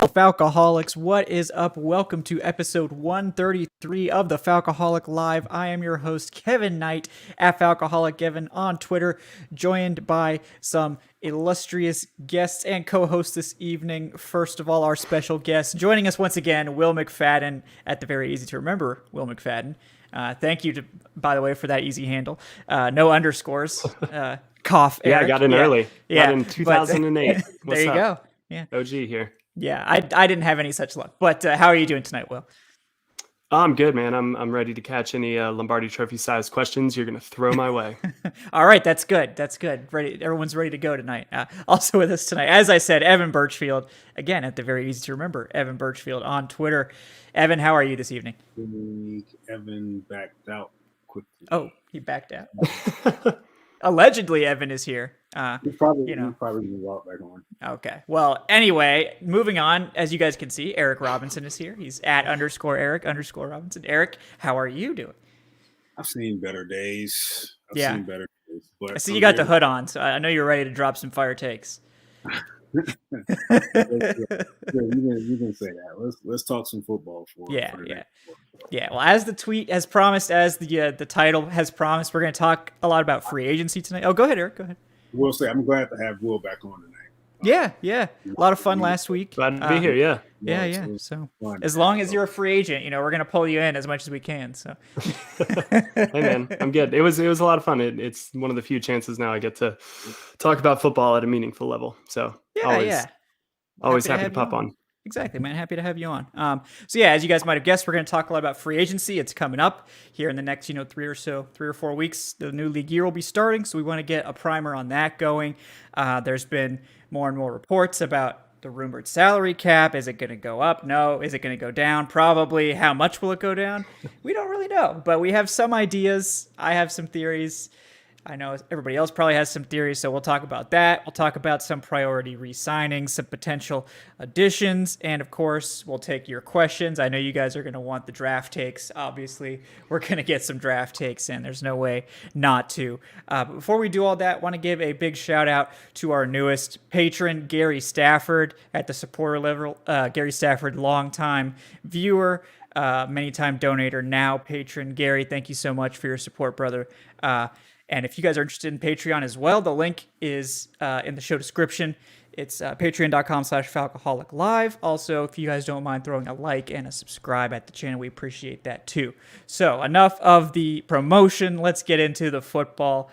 Falcoholics, what is up? Welcome to episode 133 of the Falcoholic Live. I am your host, Kevin Knight, at Falcoholic Kevin on Twitter, joined by some illustrious guests and co-hosts this evening. First of all, our special guest, joining us once again, Will McFadden, at the very easy to remember Will McFadden. Thank you, by the way, for that easy handle. No underscores. Cough, Eric. Yeah, I got in early. Yeah, got in 2008. There you go. Yeah. OG here. Yeah, I didn't have any such luck. But how are you doing tonight, Will? I'm good, man. I'm ready to catch any Lombardi Trophy sized questions you're gonna throw my way. All right, that's good. That's good. Ready. Everyone's ready to go tonight. Also with us tonight, as I said, Evan Birchfield. Again, at the very easy to remember, Evan Birchfield on Twitter. Evan, how are you this evening? Evan backed out quickly. Oh, he backed out. Allegedly, Evan is here. He probably walk back on. Okay. Well, anyway, moving on. As you guys can see, Eric Robinson is here. He's at _Eric_Robinson. Eric, how are you doing? I've seen better days. But I see you got the hood on, so I know you're ready to drop some fire takes. You can say that. Let's talk some football for Yeah. Well, as the tweet has promised, as the title has promised, we're going to talk a lot about free agency tonight. Oh, go ahead, Eric. Go ahead. Will say I'm glad to have Will back on tonight. Yeah. A lot of fun last week. Glad to be here. Yeah. Yeah. So as long as you're a free agent, we're going to pull you in as much as we can. So. Hey man, I'm good. It was a lot of fun. It's one of the few chances now I get to talk about football at a meaningful level. So always happy to pop on. Exactly, man. Happy to have you on. So yeah, as you guys might have guessed, we're going to talk a lot about free agency. It's coming up here in the next, 3 or 4 weeks. The new league year will be starting, so we want to get a primer on that going. There's been more and more reports about the rumored salary cap. Is it going to go up? No. Is it going to go down? Probably. How much will it go down? We don't really know, but we have some ideas. I have some theories. I know everybody else probably has some theories, so we'll talk about that. We'll talk about some priority re-signings, some potential additions, and of course, we'll take your questions. I know you guys are going to want the draft takes. Obviously, we're going to get some draft takes in. There's no way not to. But before we do all that, I want to give a big shout out to our newest patron, Gary Stafford, at the supporter level. Gary Stafford, longtime viewer, many-time donator, now patron. Gary, thank you so much for your support, brother. And if you guys are interested in Patreon as well, the link is in the show description. It's patreon.com/Falcoholic Live. Also, if you guys don't mind throwing a like and a subscribe at the channel, we appreciate that too. So enough of the promotion. Let's get into the football.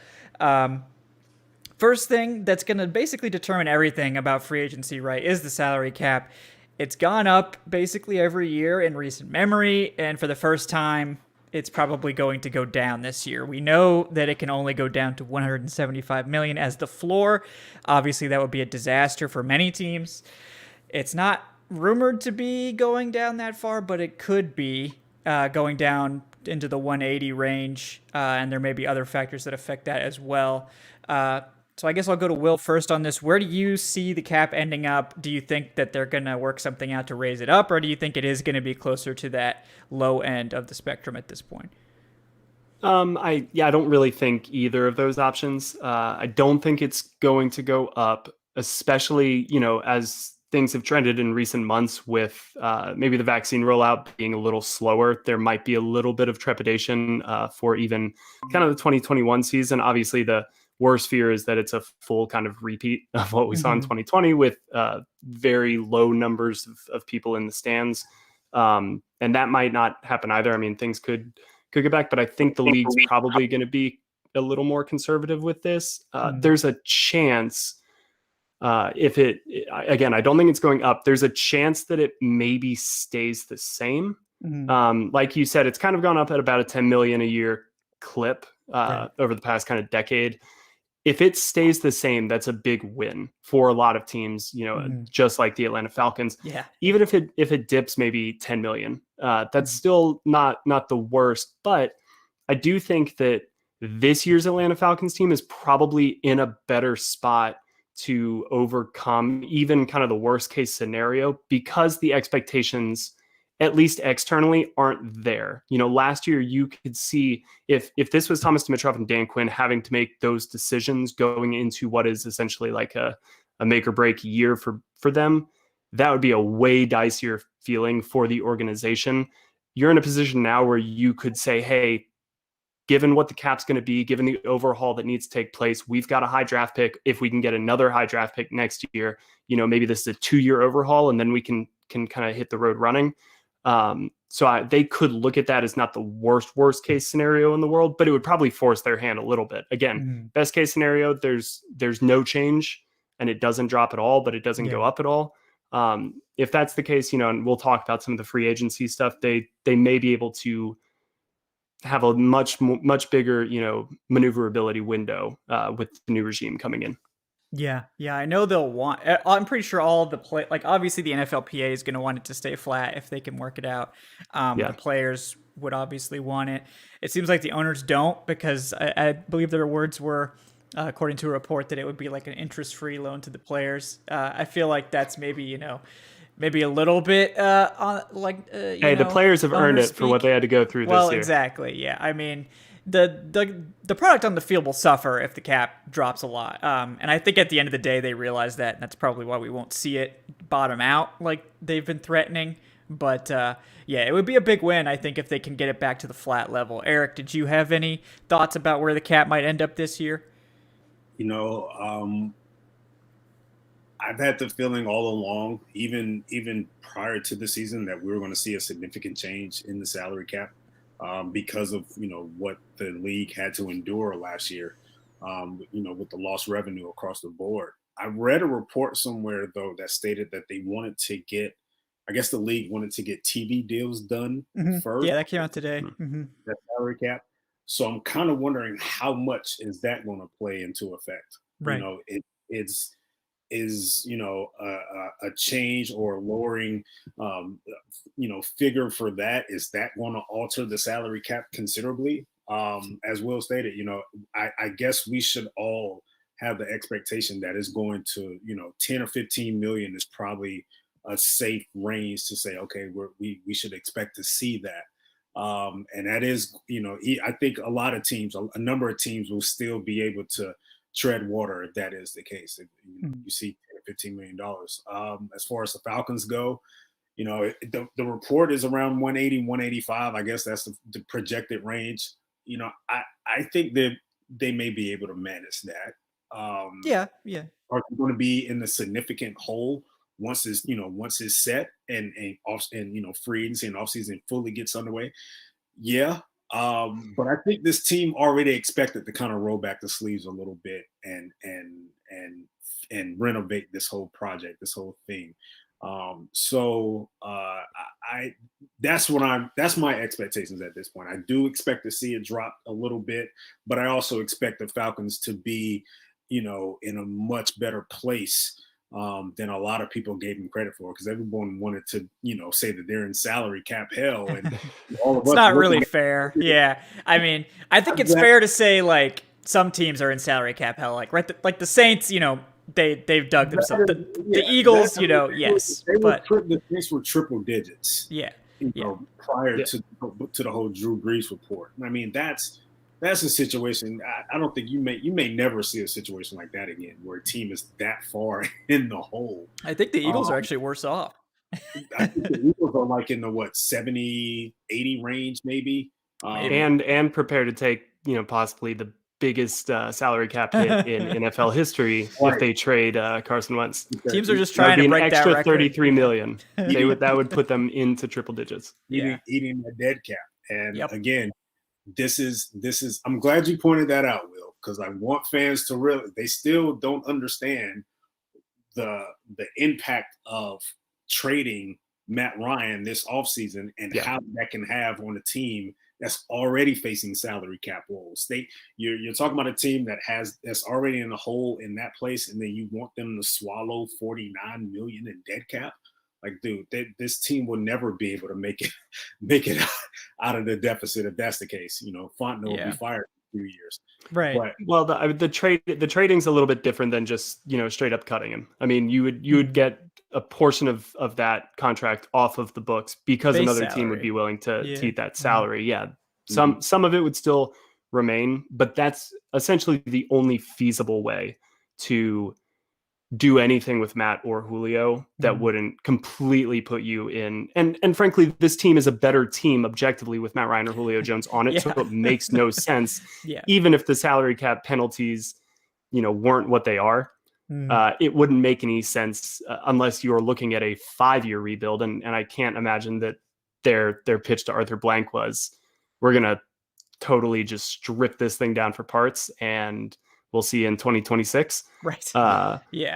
First thing that's going to basically determine everything about free agency, right, is the salary cap. It's gone up basically every year in recent memory, and for the first time, it's probably going to go down this year. We know that it can only go down to $175 million as the floor. Obviously, that would be a disaster for many teams. It's not rumored to be going down that far, but it could be going down into the 180 range, and there may be other factors that affect that as well. So I guess I'll go to Will first on this. Where do you see the cap ending up? Do you think that they're going to work something out to raise it up, or do you think it is going to be closer to that low end of the spectrum at this point? I don't really think either of those options. I don't think it's going to go up, especially, as things have trended in recent months with maybe the vaccine rollout being a little slower. There might be a little bit of trepidation for even kind of the 2021 season. Obviously, the worst fear is that it's a full kind of repeat of what we saw in 2020 with very low numbers of people in the stands. And that might not happen either. I mean, things could get back, but I think the league's probably going to be a little more conservative with this. There's a chance again, I don't think it's going up. There's a chance that it maybe stays the same. Like you said, it's kind of gone up at about a 10 million a year clip over the past kind of decade. If it stays the same, that's a big win for a lot of teams, just like the Atlanta Falcons. Yeah. Even if it dips maybe 10 million, that's still not the worst. But I do think that this year's Atlanta Falcons team is probably in a better spot to overcome even kind of the worst case scenario because the expectations, at least externally, aren't there. Last year you could see if this was Thomas Dimitroff and Dan Quinn having to make those decisions going into what is essentially like a make or break year for them, that would be a way dicier feeling for the organization. You're in a position now where you could say, hey, given what the cap's going to be, given the overhaul that needs to take place, we've got a high draft pick. If we can get another high draft pick next year, maybe this is a 2-year overhaul, and then we can kind of hit the road running. So they could look at that as not the worst case scenario in the world, but it would probably force their hand a little bit. Again, best case scenario, there's no change and it doesn't drop at all, but it doesn't go up at all. If that's the case, and we'll talk about some of the free agency stuff, they may be able to have a much bigger, maneuverability window with the new regime coming in. Yeah, I know they'll want. I'm pretty sure all of the play, like obviously the NFLPA is going to want it to stay flat if they can work it out. The players would obviously want it. It seems like the owners don't, because I believe their words were, according to a report, that it would be like an interest-free loan to the players. I feel like that's maybe maybe a little bit hey, the players have earned it for what they had to go through this year. Well, exactly. Yeah, I mean, the product on the field will suffer if the cap drops a lot. And I think at the end of the day, they realize that, and that's probably why we won't see it bottom out like they've been threatening. But it would be a big win, I think, if they can get it back to the flat level. Eric, did you have any thoughts about where the cap might end up this year? I've had the feeling all along, even prior to the season, that we were going to see a significant change in the salary cap. Because of what the league had to endure last year, with the lost revenue across the board. I read a report somewhere though that stated that they wanted to get, I guess the league wanted to get TV deals done first. Yeah, that came out today. That salary cap. So I'm kind of wondering how much is that going to play into effect? Right. Is a change or lowering figure for that, is that going to alter the salary cap considerably? As Will stated, I guess we should all have the expectation that it's going to 10 or 15 million is probably a safe range to say, okay, we should expect to see that. And that is, I think a number of teams will still be able to tread water if that is the case. If you see $15 million. As far as the Falcons go, the report is around 180, 185. I guess that's the projected range. I think that they may be able to manage that. Are they going to be in the significant hole once it's set and free agency and offseason fully gets underway? Yeah. But I think this team already expected to kind of roll back the sleeves a little bit and renovate this whole project, this whole thing. That's my expectations at this point. I do expect to see it drop a little bit, but I also expect the Falcons to be, in a much better place than a lot of people gave them credit for, because everyone wanted to, say that they're in salary cap hell, and all of it's us not really fair. Yeah, I mean, I think it's fair to say like some teams are in salary cap hell, like the Saints. They've dug themselves. The Eagles, yes, but the Saints were triple digits. Yeah, prior to the whole Drew Brees report. I mean, that's a situation. I don't think you may never see a situation like that again, where a team is that far in the hole. I think the Eagles are actually worse off. I think the Eagles are like in the 70, 80 range, maybe. And prepared to take, possibly the biggest salary cap hit in NFL history if they trade Carson Wentz. Teams are just trying to break that record. Extra $33 million. That would put them into triple digits. Eating a dead cap. And again, this is I'm glad you pointed that out, Will, because I want fans to they still don't understand the impact of trading Matt Ryan this offseason and how that can have on a team that's already facing salary cap woes. You're talking about a team that's already in a hole in that place, and then you want them to swallow $49 million in dead cap. Like, dude, this team will never be able to make it out of the deficit if that's the case. Fontenot will be fired in a few years. Right. But, well, the trading's a little bit different than just straight up cutting him. I mean, you would get a portion of that contract off of the books because Base another salary. team would be willing to eat that salary. Yeah. Mm-hmm. Some of it would still remain, but that's essentially the only feasible way to do anything with Matt or Julio that wouldn't completely put you in. And frankly, this team is a better team objectively with Matt Ryan or Julio Jones on it. So it makes no sense, even if the salary cap penalties, weren't what they are. It wouldn't make any sense unless you're looking at a 5-year rebuild. And I can't imagine that their pitch to Arthur Blank was, we're going to totally just strip this thing down for parts and we'll see you in 2026. Right. I mean,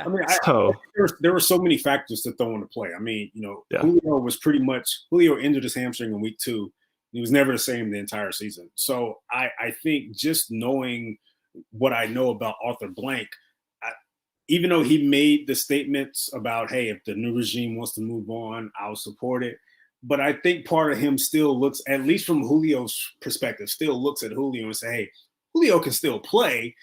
there were so many factors to throw into play. I mean, Julio injured his hamstring in week 2. He was never the same the entire season. So I think just knowing what I know about Arthur Blank, even though he made the statements about, hey, if the new regime wants to move on, I'll support it. But I think part of him still looks, at least from Julio's perspective, still looks at Julio and say, hey, Julio can still play.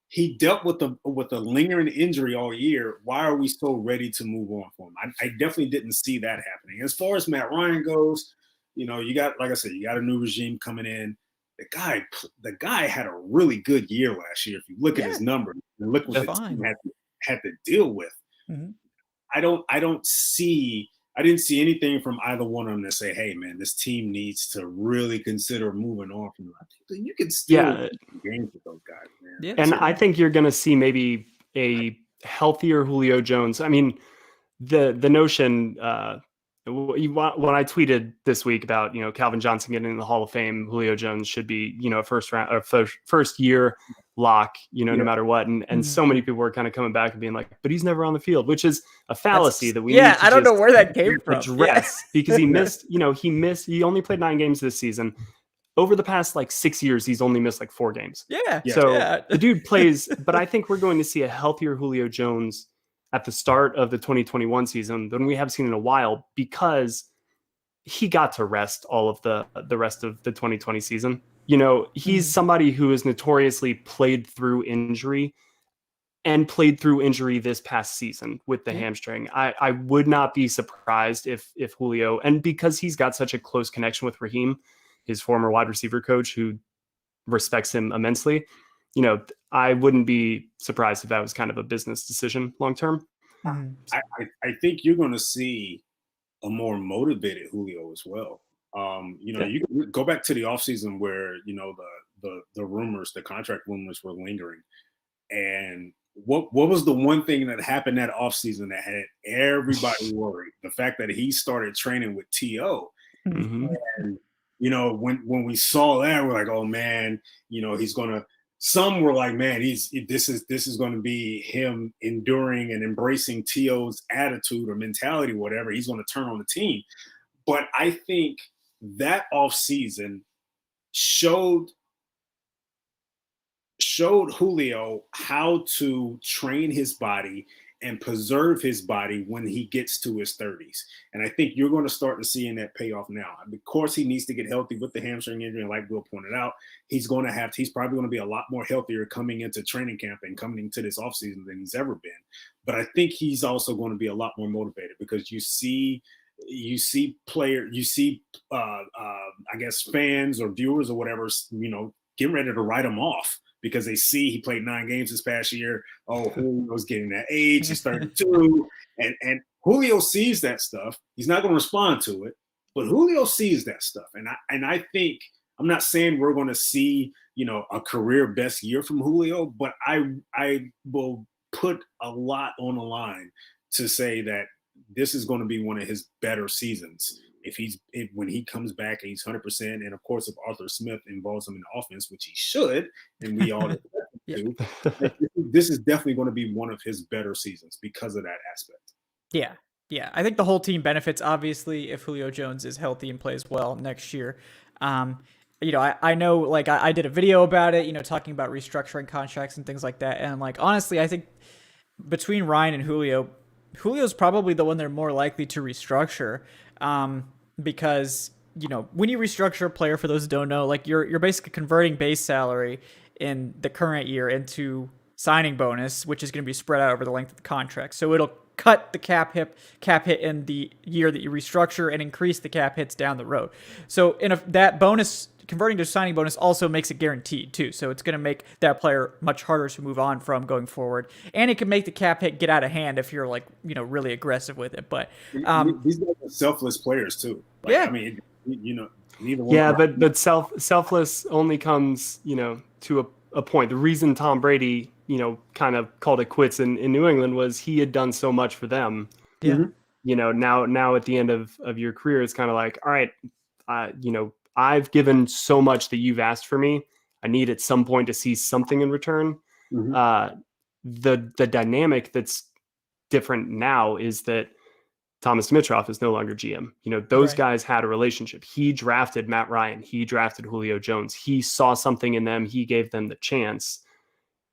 He dealt with a lingering injury all year. Why are we so ready to move on for him? I definitely didn't see that happening. As far as Matt Ryan goes, you got, like I said, you got a new regime coming in. The guy had a really good year last year. If you look at his numbers and look what the team had to deal with. Mm-hmm. I didn't see anything from either one of them to say, hey, man, this team needs to really consider moving on from them. You can still games with those guys, man. Yeah, and I think you're going to see maybe a healthier Julio Jones. I mean, the notion when I tweeted this week about, Calvin Johnson getting in the Hall of Fame, Julio Jones should be, a first year lock, no matter what. And so many people were kind of coming back and being like, but he's never on the field, which is a fallacy that we need to I don't know where that came from. Address because he missed, he only played 9 games this season. Over the past 6 years, he's only missed 4 games. So the dude plays, but I think we're going to see a healthier Julio Jones at the start of the 2021 season than we have seen in a while, because he got to rest all of the rest of the 2020 season. He's somebody who has notoriously played through injury this past season with the hamstring. I would not be surprised if Julio, and because he's got such a close connection with Raheem, his former wide receiver coach, who respects him immensely, I wouldn't be surprised if that was kind of a business decision long term. I think you're going to see a more motivated Julio as well. You can go back to the offseason where, the rumors, the contract rumors were lingering. And what was the one thing that happened that offseason that had everybody worried? The fact that he started training with T.O. Mm-hmm. And, when we saw that, we're like, oh, man, he's going to – some were like, man, this is going to be him enduring and embracing T.O.'s attitude or mentality, whatever. He's going to turn on the team. But I think – that offseason showed Julio how to train his body and preserve his body when he gets to his 30s. And I think you're going to start to see that payoff now. Of course, he needs to get healthy with the hamstring injury. And like Will pointed out, he's probably going to be a lot more healthier coming into training camp and coming into this offseason than he's ever been. But I think he's also going to be a lot more motivated, because you see I guess fans or viewers or whatever, getting ready to write him off because they see he played 9 games this past year. Oh, Julio's getting that age. He's 32. And Julio sees that stuff. He's not going to respond to it, but Julio sees that stuff. And I think, I'm not saying we're going to see, a career best year from Julio, but I will put a lot on the line to say that this is going to be one of his better seasons when he comes back and he's 100%. And of course, if Arthur Smith involves him in the offense, which he should, and we all do, this is definitely going to be one of his better seasons because of that aspect. Yeah. I think the whole team benefits, obviously, if Julio Jones is healthy and plays well next year. I know, I did a video about it, talking about restructuring contracts and things like that. And honestly, I think between Ryan and Julio's probably the one they're more likely to restructure, because, when you restructure a player, for those who don't know, you're basically converting base salary in the current year into signing bonus, which is going to be spread out over the length of the contract. So it'll cut the cap hit in the year that you restructure and increase the cap hits down the road. So that bonus converting to signing bonus also makes it guaranteed too. So it's going to make that player much harder to move on from going forward. And it can make the cap hit get out of hand if you're like, really aggressive with it. But these guys are selfless players too. Like, yeah. I mean, neither one. Yeah, but selfless only comes, to a point. The reason Tom Brady, kind of called it quits in New England was he had done so much for them. Yeah. Now at the end of your career, it's kind of like, all right, I've given so much that you've asked for me. I need at some point to see something in return. The dynamic that's different now is that Thomas Dimitroff is no longer GM. Those guys had a relationship. He drafted Matt Ryan. He drafted Julio Jones. He saw something in them. He gave them the chance.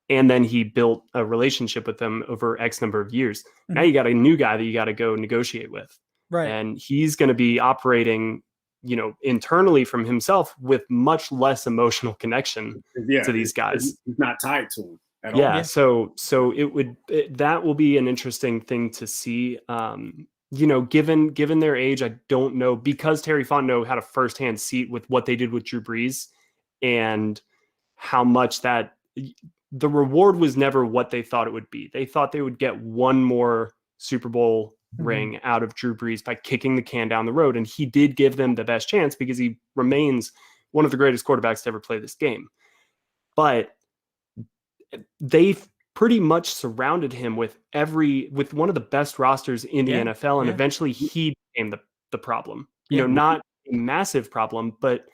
And then he built a relationship with them over X number of years. Now you got a new guy that you got to go negotiate with. Right. And he's going to be operating, internally from himself with much less emotional connection to these guys. He's not tied to him at all. Yeah. So that will be an interesting thing to see. Given their age, I don't know, because Terry Fontenot had a firsthand seat with what they did with Drew Brees and how much that the reward was never what they thought it would be. They thought they would get one more Super Bowl ring out of Drew Brees by kicking the can down the road. And he did give them the best chance because he remains one of the greatest quarterbacks to ever play this game. But they've pretty much surrounded him with one of the best rosters in the NFL. And eventually he became the problem, not a massive problem, but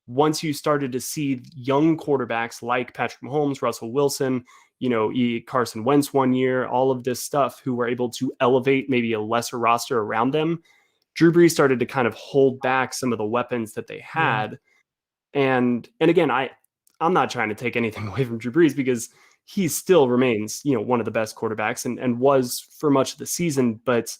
once you started to see young quarterbacks like Patrick Mahomes, Russell Wilson, Carson Wentz one year, all of this stuff who were able to elevate maybe a lesser roster around them, Drew Brees started to kind of hold back some of the weapons that they had. And again, I'm not trying to take anything away from Drew Brees because he still remains, one of the best quarterbacks and was for much of the season. But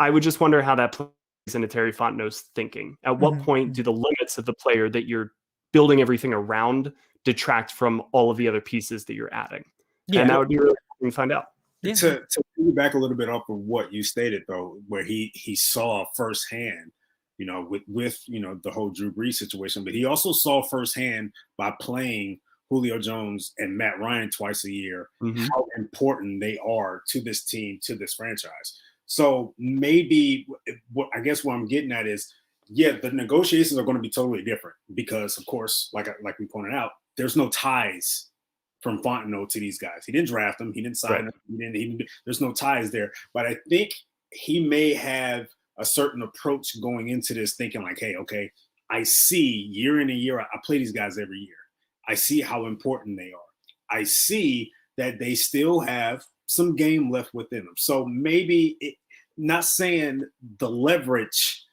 I would just wonder how that plays into Terry Fontenot's thinking. At what point do the limits of the player that you're building everything around detract from all of the other pieces that you're adding? Yeah. And that would be really interesting to find out. Yeah. To piggyback a little bit off of what you stated, though, where he saw firsthand, with the whole Drew Brees situation, but he also saw firsthand by playing Julio Jones and Matt Ryan twice a year, how important they are to this team, to this franchise. So maybe what I'm getting at is, the negotiations are going to be totally different because, of course, like we pointed out, there's no ties from Fontenot to these guys. He didn't draft them. He didn't sign them. There's no ties there. But I think he may have a certain approach going into this thinking like, hey, okay, I see year in and year out, I play these guys every year. I see how important they are. I see that they still have some game left within them. So maybe not saying the leverage,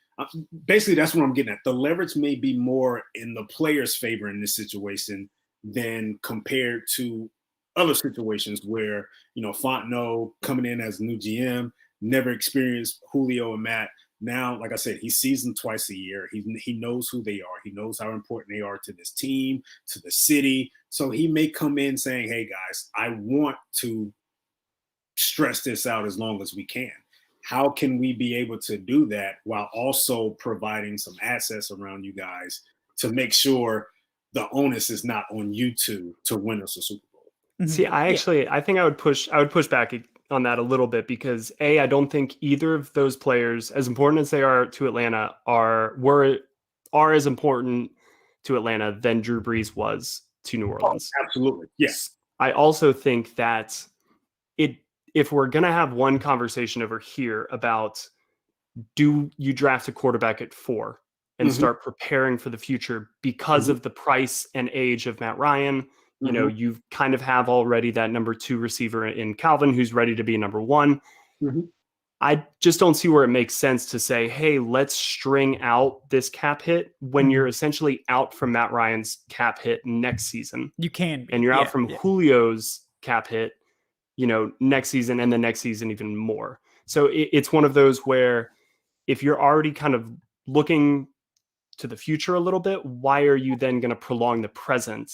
basically that's what I'm getting at. The leverage may be more in the player's favor in this situation than compared to other situations where, Fontenot coming in as a new GM, never experienced Julio and Matt. Now, like I said, he sees them twice a year. He knows who they are. He knows how important they are to this team, to the city. So he may come in saying, hey, guys, I want to stress this out as long as we can. How can we be able to do that while also providing some assets around you guys to make sure the onus is not on you two to win us a Super Bowl? See, I think I would push back on that a little bit because I don't think either of those players, as important as they are to Atlanta, are as important to Atlanta than Drew Brees was to New Orleans. Oh, absolutely. Yes. I also think that if we're going to have one conversation over here about do you draft a quarterback at 4 and start preparing for the future because of the price and age of Matt Ryan, you kind of have already that number 2 receiver in Calvin, who's ready to be number 1. I just don't see where it makes sense to say, hey, let's string out this cap hit when you're essentially out from Matt Ryan's cap hit next season. You can be. And you're out from Julio's cap hit, next season and the next season even more. So it's one of those where if you're already kind of looking to the future a little bit, why are you then going to prolong the present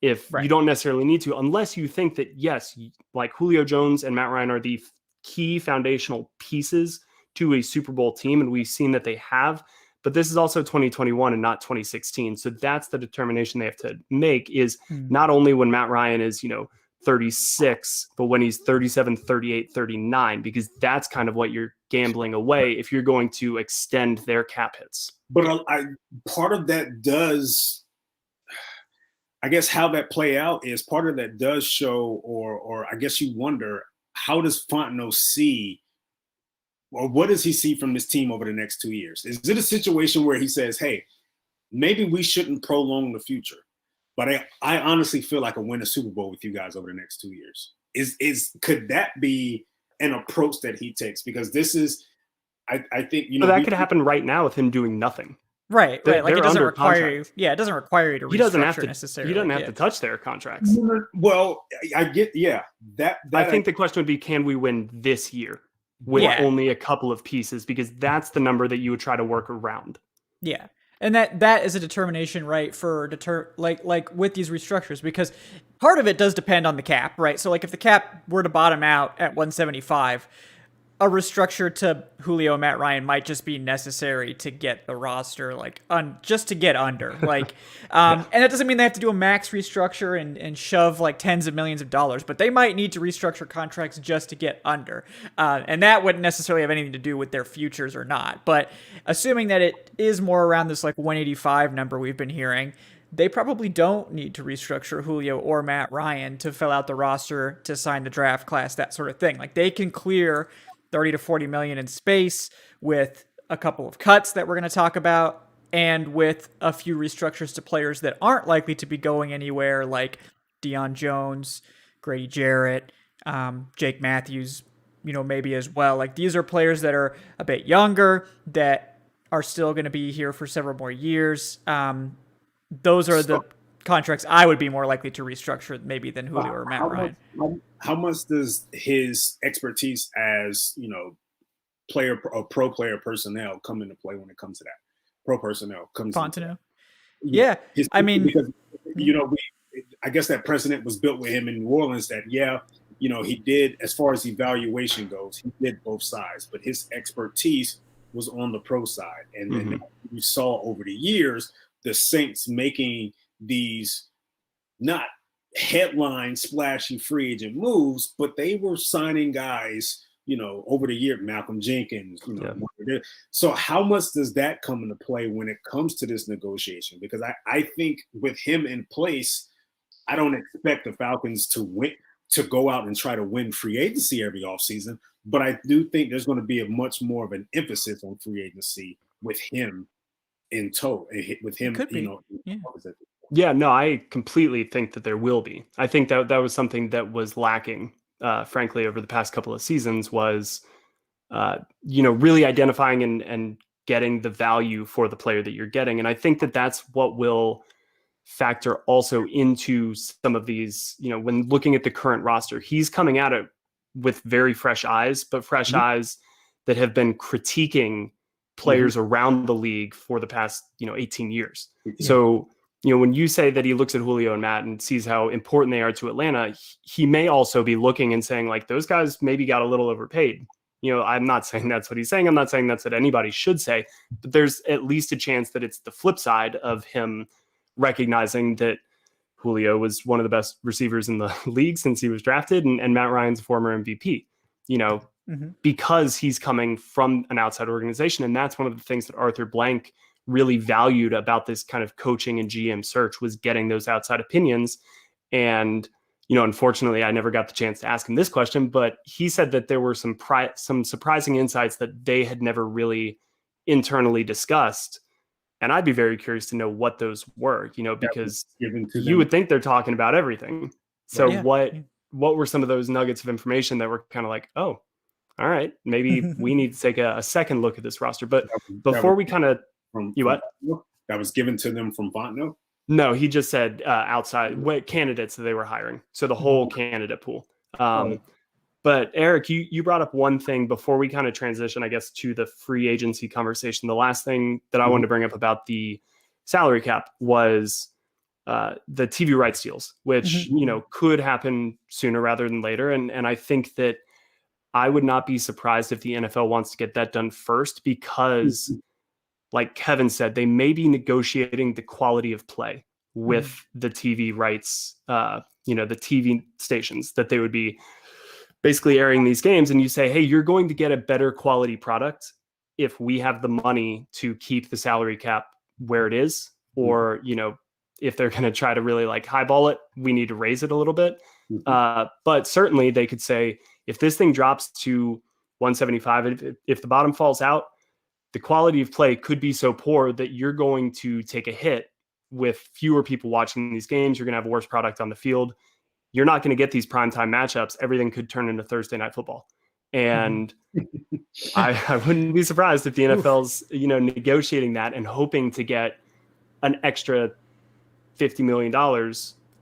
if you don't necessarily need to, unless you think that, yes, like Julio Jones and Matt Ryan are the key foundational pieces to a Super Bowl team, and we've seen that they have, but this is also 2021 and not 2016. So that's the determination they have to make, is not only when Matt Ryan is, 36, but when he's 37, 38, 39, because that's kind of what you're gambling away if you're going to extend their cap hits. But part of that does, I guess how that play out is part of that does show, or I guess you wonder, how does Fontenot see, or what does he see from this team over the next 2 years? Is it a situation where he says, hey, maybe we shouldn't prolong the future, but I honestly feel like I win a Super Bowl with you guys over the next 2 years? Could that be an approach that he takes? Because this is, I think, but that could happen right now with him doing nothing. Right. Like it doesn't require you. Yeah, it doesn't require you to restructure necessarily. He doesn't have to touch their contracts. Well, I get, that I think the question would be, can we win this year with only a couple of pieces? Because that's the number that you would try to work around. Yeah. And that is a determination, right, for like with these restructures, because part of it does depend on the cap, right? So like if the cap were to bottom out at 175, a restructure to Julio and Matt Ryan might just be necessary to get the roster just to get under, and that doesn't mean they have to do a max restructure and shove like tens of millions of dollars, but they might need to restructure contracts just to get under, and that wouldn't necessarily have anything to do with their futures or not. But assuming that it is more around this like 185 number we've been hearing, they probably don't need to restructure Julio or Matt Ryan to fill out the roster, to sign the draft class, that sort of thing. Like they can clear 30 to 40 million in space with a couple of cuts that we're going to talk about, and with a few restructures to players that aren't likely to be going anywhere, like Deion Jones, Grady Jarrett, Jake Matthews, maybe as well. Like these are players that are a bit younger, that are still going to be here for several more years. Those are the contracts I would be more likely to restructure maybe than Julio or Matt Ryan. How much does his expertise as, pro player personnel come into play when it comes to that? Pro personnel comes Fontenot? Yeah. I mean, because, I guess that precedent was built with him in New Orleans that, he did, as far as evaluation goes, he did both sides, but his expertise was on the pro side. And then you saw over the years, the Saints making these not headline splashy free agent moves, but they were signing guys, over the year, Malcolm Jenkins, So how much does that come into play when it comes to this negotiation? Because I think with him in place, I don't expect the Falcons to go out and try to win free agency every offseason, but I do think there's going to be a much more of an emphasis on free agency with him in tow, with him, Yeah, no, I completely think that there will be. I think that was something that was lacking, frankly, over the past couple of seasons, was, really identifying and getting the value for the player that you're getting. And I think that that's what will factor also into some of these, when looking at the current roster. He's coming at it with very fresh eyes, but fresh eyes that have been critiquing players around the league for the past, 18 years. So, when you say that he looks at Julio and Matt and sees how important they are to Atlanta, he may also be looking and saying, like, those guys maybe got a little overpaid. I'm not saying that's what he's saying. I'm not saying that's what anybody should say, but there's at least a chance that it's the flip side of him recognizing that Julio was one of the best receivers in the league since he was drafted, and Matt Ryan's a former MVP, because he's coming from an outside organization. And that's one of the things that Arthur Blank really valued about this kind of coaching and GM search, was getting those outside opinions. And, unfortunately, I never got the chance to ask him this question, but he said that there were some surprising insights that they had never really internally discussed. And I'd be very curious to know what those were, because you would think they're talking about everything. So what were some of those nuggets of information that were kind of like, oh, all right, maybe we need to take a second look at this roster. But before we kind of, that was given to them from Fontenot? No, he just said outside what candidates that they were hiring. So the whole candidate pool. But Eric, you brought up one thing before we kind of transition, I guess, to the free agency conversation. The last thing that I wanted to bring up about the salary cap was the TV rights deals, which, could happen sooner rather than later. And I think that I would not be surprised if the NFL wants to get that done first, because like Kevin said, they may be negotiating the quality of play with the TV rights, the TV stations that they would be basically airing these games. And you say, hey, you're going to get a better quality product if we have the money to keep the salary cap where it is, or, if they're going to try to really like highball it, we need to raise it a little bit. But certainly they could say, if this thing drops to 175, if the bottom falls out, the quality of play could be so poor that you're going to take a hit with fewer people watching these games. You're going to have a worse product on the field. You're not going to get these primetime matchups. Everything could turn into Thursday night football. And I wouldn't be surprised if the NFL's, negotiating that and hoping to get an extra $50 million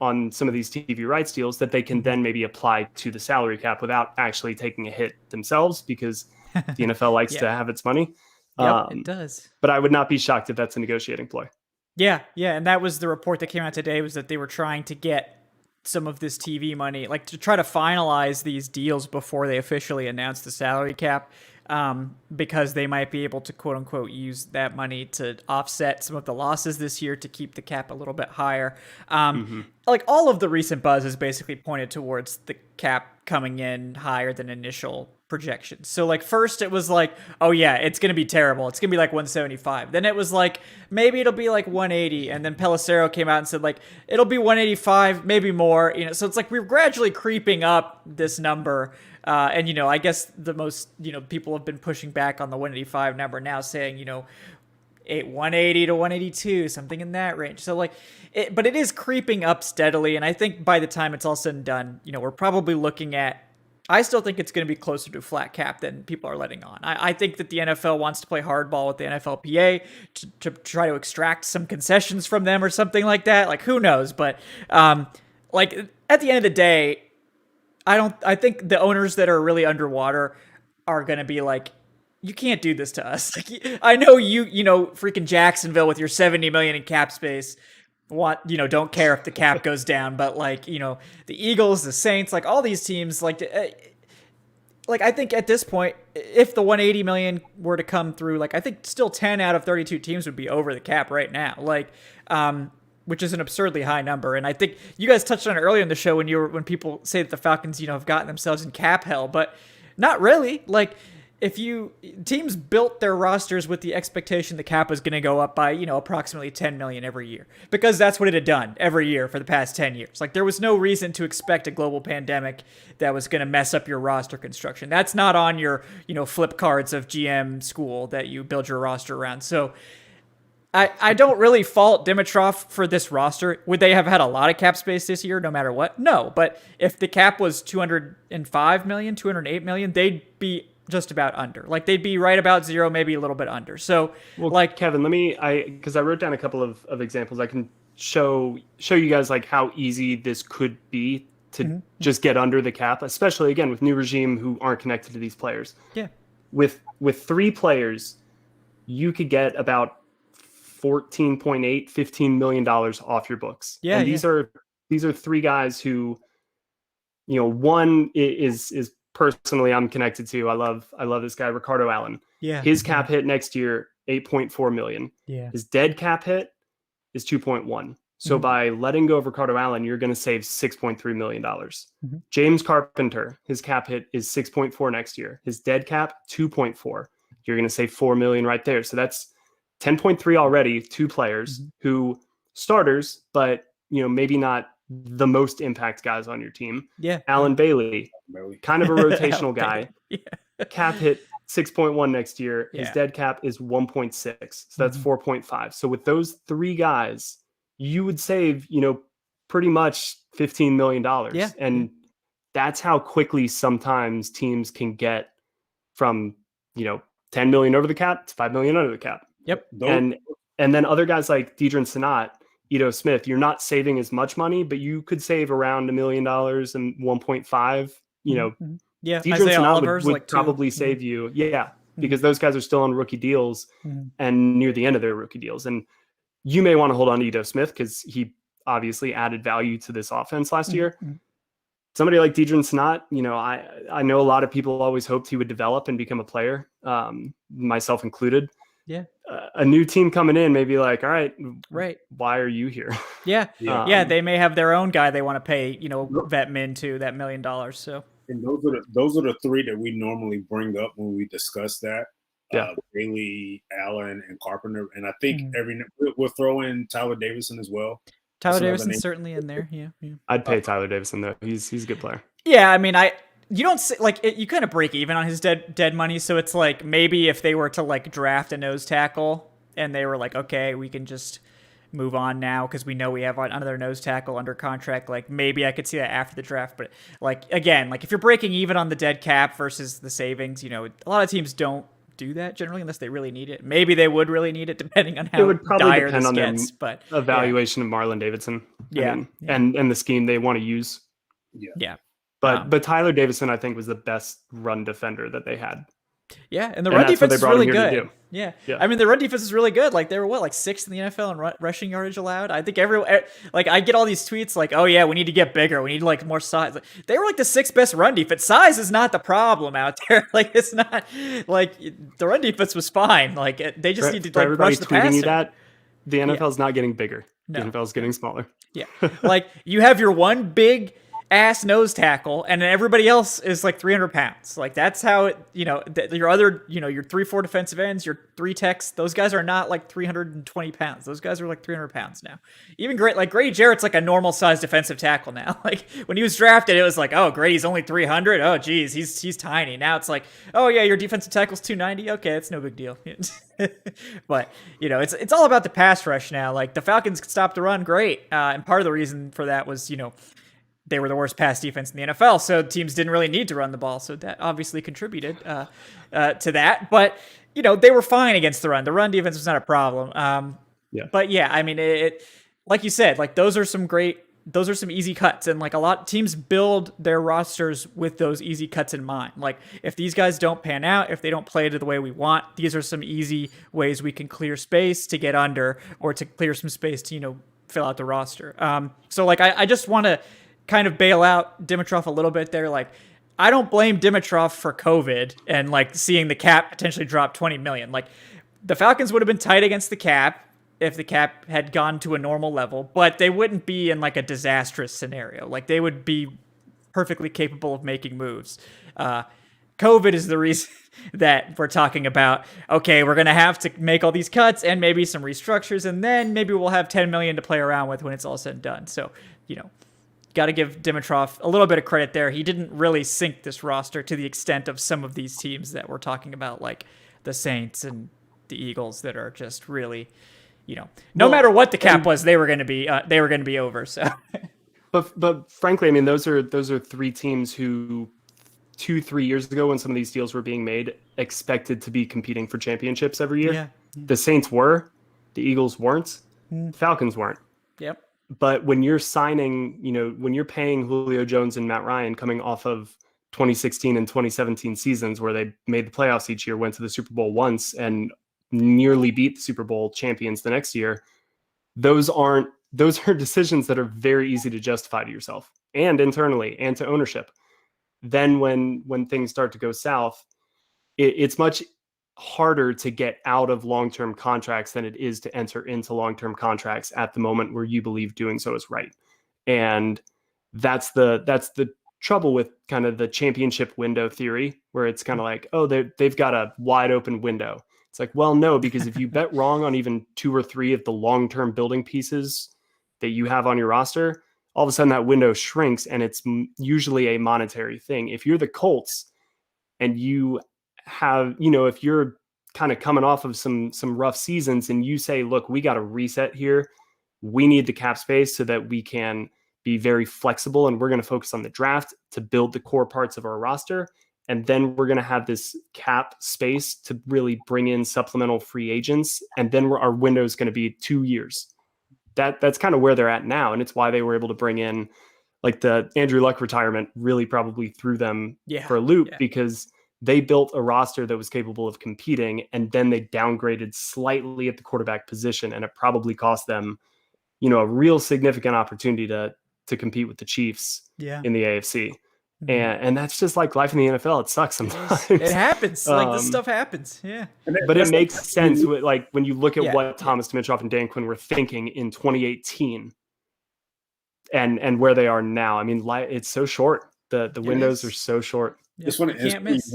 on some of these TV rights deals that they can then maybe apply to the salary cap without actually taking a hit themselves, because the NFL likes to have its money. Yep, it does. But I would not be shocked if that's a negotiating ploy. Yeah. And that was the report that came out today, was that they were trying to get some of this TV money, like to try to finalize these deals before they officially announce the salary cap, because they might be able to quote unquote use that money to offset some of the losses this year to keep the cap a little bit higher. Like all of the recent buzz has basically pointed towards the cap coming in higher than initial projections. So like first it was like, oh yeah, it's going to be terrible. It's going to be like 175. Then it was like, maybe it'll be like 180. And then Pelissero came out and said like, it'll be 185, maybe more, so it's like we're gradually creeping up this number. And, I guess the most, people have been pushing back on the 185 number now, saying, 180 to 182, something in that range. So like, but it is creeping up steadily. And I think by the time it's all said and done, we're probably looking at, I still think it's going to be closer to a flat cap than people are letting on. I think that the NFL wants to play hardball with the NFLPA to try to extract some concessions from them or something like that. Like, who knows? But like at the end of the day, I think the owners that are really underwater are going to be like, you can't do this to us. Like, I know freaking Jacksonville with your 70 million in cap space don't care if the cap goes down, but like, the Eagles, the Saints, like all these teams, like I think at this point, if the 180 million were to come through, like I think still 10 out of 32 teams would be over the cap right now. Like, which is an absurdly high number. And I think you guys touched on it earlier in the show when people say that the Falcons, have gotten themselves in cap hell, but not really. Like, teams built their rosters with the expectation the cap was going to go up by, approximately 10 million every year, because that's what it had done every year for the past 10 years. Like, there was no reason to expect a global pandemic that was going to mess up your roster construction. That's not on your, flip cards of GM school that you build your roster around. So I don't really fault Dimitroff for this roster. Would they have had a lot of cap space this year, no matter what? No, but if the cap was 205 million, 208 million, they'd be just about under. Like, they'd be right about zero, maybe a little bit under. So, like, Kevin, because I wrote down a couple of examples. I can show you guys like how easy this could be to just get under the cap, especially again with new regime who aren't connected to these players. Yeah, with 3 players, you could get about $14.8-15 million off your books. Yeah, and these are 3 guys who, one is personally I'm connected to. I love this guy, Ricardo Allen. Yeah. His cap hit next year, 8.4 million. Yeah. His dead cap hit is 2.1. So by letting go of Ricardo Allen, you're going to save $6.3 million. James Carpenter, his cap hit is 6.4 next year. His dead cap, 2.4. You're going to save $4 million right there. So that's 10.3 already, 2 players who starters, but maybe not the most impact guys on your team. Yeah. Alan Bailey, kind of a rotational guy. Cap hit 6.1 next year. His dead cap is 1.6. So that's 4.5. So with those 3 guys, you would save, pretty much $15 million. Yeah. And that's how quickly sometimes teams can get from, 10 million over the cap to 5 million under the cap. Yep. And then other guys like Deidre Sanat, Ito Smith, you're not saving as much money, but you could save around $1 million and 1.5. Yeah, Deidre Isaiah Sanat Oliver's would like probably save you. Yeah, because those guys are still on rookie deals and near the end of their rookie deals. And you may want to hold on to Ito Smith because he obviously added value to this offense last year. Somebody like Deidre Sanat, I know a lot of people always hoped he would develop and become a player, myself included. Yeah. a new team coming in may be like, all right, Right. why are you here? Yeah. Yeah. Yeah. They may have their own guy they want to pay, vet min to that $1 million. So. And those are the three that we normally bring up when we discuss that. Yeah. Bailey, Allen, and Carpenter. And I think we'll throw in Tyler Davidson as well. Tyler Davidson's certainly in there. Yeah. I'd pay Tyler Davidson though. He's a good player. Yeah, I mean, you don't see, like you kind of break even on his dead money, so it's like maybe if they were to like draft a nose tackle and they were like, okay, we can just move on now because we know we have another nose tackle under contract, like maybe I could see that after the draft. But like again, like if you're breaking even on the dead cap versus the savings, a lot of teams don't do that generally unless they really need it. Maybe they would really need it depending on how it would probably dire depend this on gets, their but evaluation of Marlon Davidson. And the scheme they want to use. Yeah. But Tyler Davidson, I think, was the best run defender that they had. Yeah, and the run defense is really good. Yeah. I mean, the run defense is really good. Like they were like 6th in the NFL in rushing yardage allowed. I think I get all these tweets like, oh yeah, we need to get bigger. We need like more size. Like, they were like the 6th best run defense. Size is not the problem out there. Like it's not like the run defense was fine. Like they just need to like rush the passer. You that the NFL is not getting bigger. The NFL is getting smaller. Yeah, like you have your one big ass nose tackle and then everybody else is like 300 pounds. Like that's how it, your other, your 3-4 defensive ends, your 3 techs, those guys are not like 320 pounds. Those guys are like 300 pounds now. Even Grady Jarrett's like a normal sized defensive tackle now. Like when he was drafted, it was like, oh, Grady's only 300. Oh geez, he's tiny. Now it's like, oh yeah, your defensive tackle's 290. Okay, it's no big deal. But it's all about the pass rush now. Like the Falcons could stop the run, great. And part of the reason for that was, they were the worst pass defense in the NFL, so teams didn't really need to run the ball. So that obviously contributed to that. But, they were fine against the run. The run defense was not a problem. But yeah, I mean, it like you said, like those are some easy cuts. And like a lot of teams build their rosters with those easy cuts in mind. Like if these guys don't pan out, if they don't play to the way we want, these are some easy ways we can clear space to get under or to clear some space to, fill out the roster. So like, I just want to kind of bail out Dimitroff a little bit there. Like, I don't blame Dimitroff for COVID and like seeing the cap potentially drop 20 million. Like the Falcons would have been tight against the cap if the cap had gone to a normal level, but they wouldn't be in like a disastrous scenario. Like they would be perfectly capable of making moves. COVID is the reason that we're talking about, okay, we're going to have to make all these cuts and maybe some restructures, and then maybe we'll have 10 million to play around with when it's all said and done. So, got to give Dimitroff a little bit of credit there. He didn't really sink this roster to the extent of some of these teams that we're talking about, like the Saints and the Eagles, that are just really, no matter what the cap was, they were going to be over. So, but frankly, I mean, those are 3 teams who 2-3 years ago, when some of these deals were being made, expected to be competing for championships every year. Yeah. The Saints were, the Eagles weren't, Falcons weren't. Yep. But when you're signing, when you're paying Julio Jones and Matt Ryan coming off of 2016 and 2017 seasons where they made the playoffs each year, went to the Super Bowl once, and nearly beat the Super Bowl champions the next year, those are decisions that are very easy to justify to yourself and internally and to ownership. Then when things start to go south, it's much harder to get out of long-term contracts than it is to enter into long-term contracts at the moment where you believe doing so is right. And that's the trouble with kind of the championship window theory, where it's kind of like, oh, they've got a wide open window. It's like, well, no, because if you bet wrong on even 2 or 3 of the long-term building pieces that you have on your roster, all of a sudden that window shrinks, and it's usually a monetary thing. If you're the Colts and you have, if you're kind of coming off of some rough seasons and you say, look, we got to reset here. We need the cap space so that we can be very flexible, and we're going to focus on the draft to build the core parts of our roster. And then we're going to have this cap space to really bring in supplemental free agents. And then our window is going to be 2 years. That's kind of where they're at now. And it's why they were able to bring in, like, the Andrew Luck retirement really probably threw them for a loop, because they built a roster that was capable of competing, and then they downgraded slightly at the quarterback position, and it probably cost them, a real significant opportunity to compete with the Chiefs in the AFC. And that's just like life in the NFL. It sucks sometimes. It happens. Like this stuff happens. Yeah. But it makes sense with, like, when you look at what Yeah. Thomas Dimitroff and Dan Quinn were thinking in 2018 and where they are now. I mean, it's so short. The windows are so short. Yep. It's funny. You can't miss.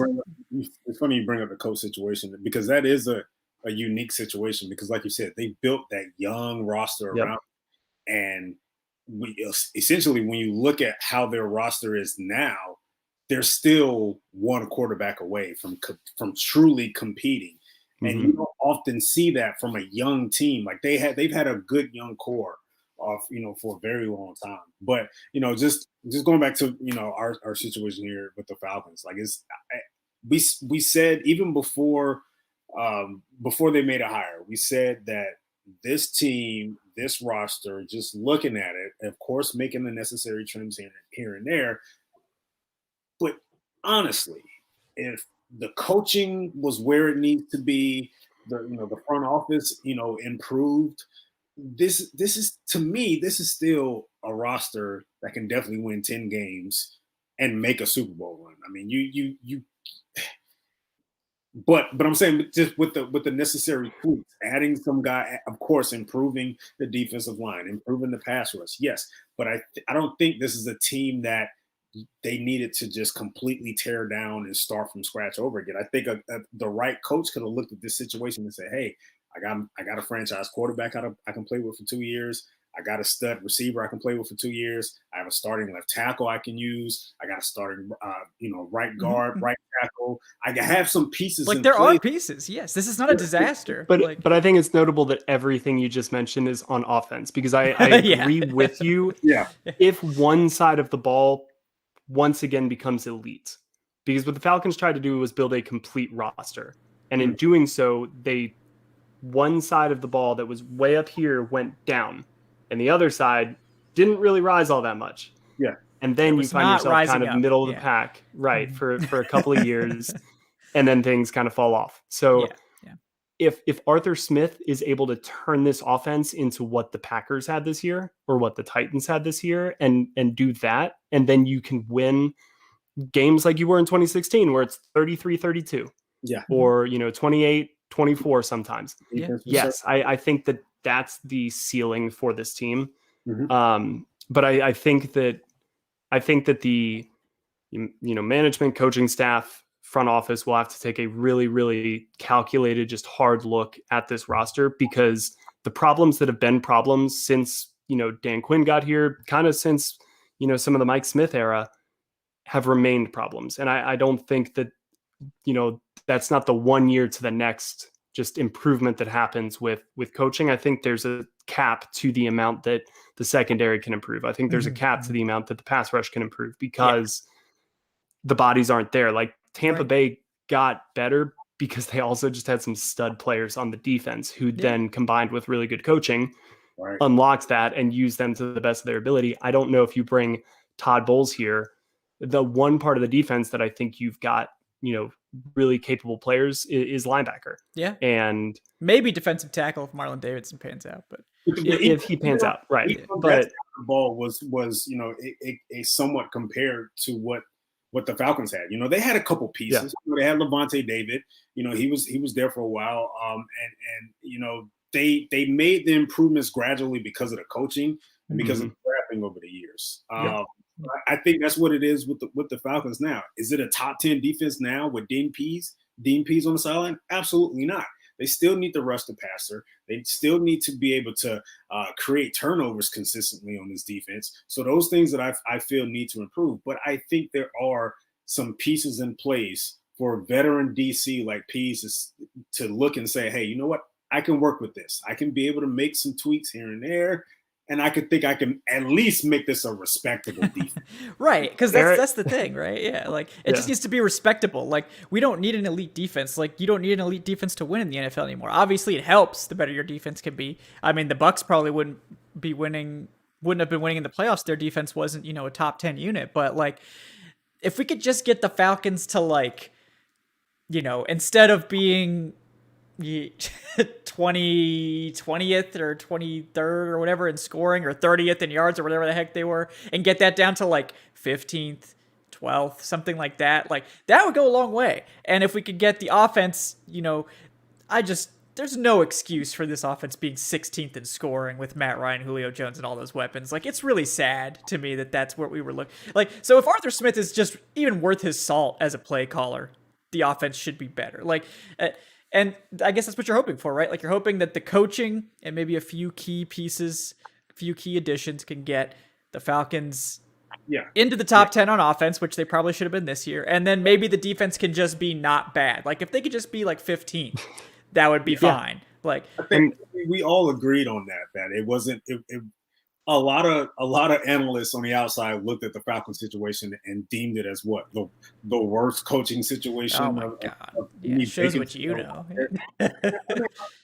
It's funny you bring up the coach situation, because that is a unique situation, because like you said, they built that young roster around, and essentially when you look at how their roster is now, they're still one quarterback away from truly competing. And you don't often see that from a young team. Like they've had a good young core off, for a very long time. But, just going back to, our situation here with the Falcons, like we said, even before they made a hire, we said that this team, this roster, just looking at it, of course, making the necessary trims here and there. But honestly, if the coaching was where it needs to be, the front office, improved, this is, to me, this is still a roster that can definitely win 10 games and make a Super Bowl run. I mean, but I'm saying, just with the necessary tweaks, adding some guy, of course, improving the defensive line, improving the pass rush, yes. But I don't think this is a team that they needed to just completely tear down and start from scratch over again. I think the right coach could have looked at this situation and said, "Hey, I got a franchise quarterback I can play with for 2 years. I got a stud receiver I can play with for 2 years. I have a starting left tackle I can use. I got a starting, right guard, right tackle. I can have some pieces. Like there are pieces. Yes, this is not a disaster. But I think it's notable that everything you just mentioned is on offense, because I agree with you. Yeah. If one side of the ball once again becomes elite, because what the Falcons tried to do was build a complete roster, and in doing so, one side of the ball that was way up here went down, and the other side didn't really rise all that much. Yeah. And then you find yourself kind of middle of the pack, right, for a couple of years, and then things kind of fall off. So if Arthur Smith is able to turn this offense into what the Packers had this year or what the Titans had this year, and do that, and then you can win games like you were in 2016, where it's 33-32. Yeah. Or, 28-24 sometimes. Yeah. Yes, I think that's the ceiling for this team. But I think that the management, coaching staff, front office will have to take a really, really calculated, just hard look at this roster, because the problems that have been problems since, Dan Quinn got here, kind of since, some of the Mike Smith era, have remained problems. And I don't think that, that's not the 1 year to the next just improvement that happens with coaching. I think there's a cap to the amount that the secondary can improve. I think there's a cap to the amount that the pass rush can improve, because the bodies aren't there. Like Tampa Bay got better because they also just had some stud players on the defense who then, combined with really good coaching, unlocked that and used them to the best of their ability. I don't know if you bring Todd Bowles here, the one part of the defense that I think you've got, really capable players is linebacker. Yeah. And maybe defensive tackle if Marlon Davidson pans out, but if he pans out, right. But the ball was a somewhat compared to what the Falcons had. They had a couple pieces. They had Levante David. He was there for a while. And they made the improvements gradually because of the coaching and because of the drafting over the years. I think that's what it is with the Falcons now. Is it a top 10 defense now with Dean Pease on the sideline? Absolutely not. They still need to rush the passer. They still need to be able to create turnovers consistently on this defense. So those things that I feel need to improve. But I think there are some pieces in place for veteran DC like Pease to look and say, hey, you know what? I can work with this. I can be able to make some tweaks here and there. And I could think I can at least make this a respectable defense. Right, because that's the thing, right? Yeah, like it just needs to be respectable. Like we don't need an elite defense. Like you don't need an elite defense to win in the NFL anymore. Obviously, it helps the better your defense can be. I mean, the Bucs probably wouldn't have been winning in the playoffs. Their defense wasn't, a top 10 unit. But like, if we could just get the Falcons to instead of being 20th or 23rd or whatever in scoring, or 30th in yards or whatever the heck they were, and get that down to 15th, 12th, something like that. Like that would go a long way. And if we could get the offense, there's no excuse for this offense being 16th in scoring with Matt Ryan, Julio Jones, and all those weapons. Like, it's really sad to me that that's what we were looking like. So if Arthur Smith is just even worth his salt as a play caller, the offense should be better. And I guess that's what you're hoping for, right? Like, you're hoping that the coaching and maybe a few key pieces, a few key additions can get the Falcons into the top 10 on offense, which they probably should have been this year. And then maybe the defense can just be not bad. Like, if they could just be like 15, that would be fine. Like, I think we all agreed on that it wasn't. A lot of analysts on the outside looked at the Falcons situation and deemed it as what the worst coaching situation. Oh my god! It shows what you know. I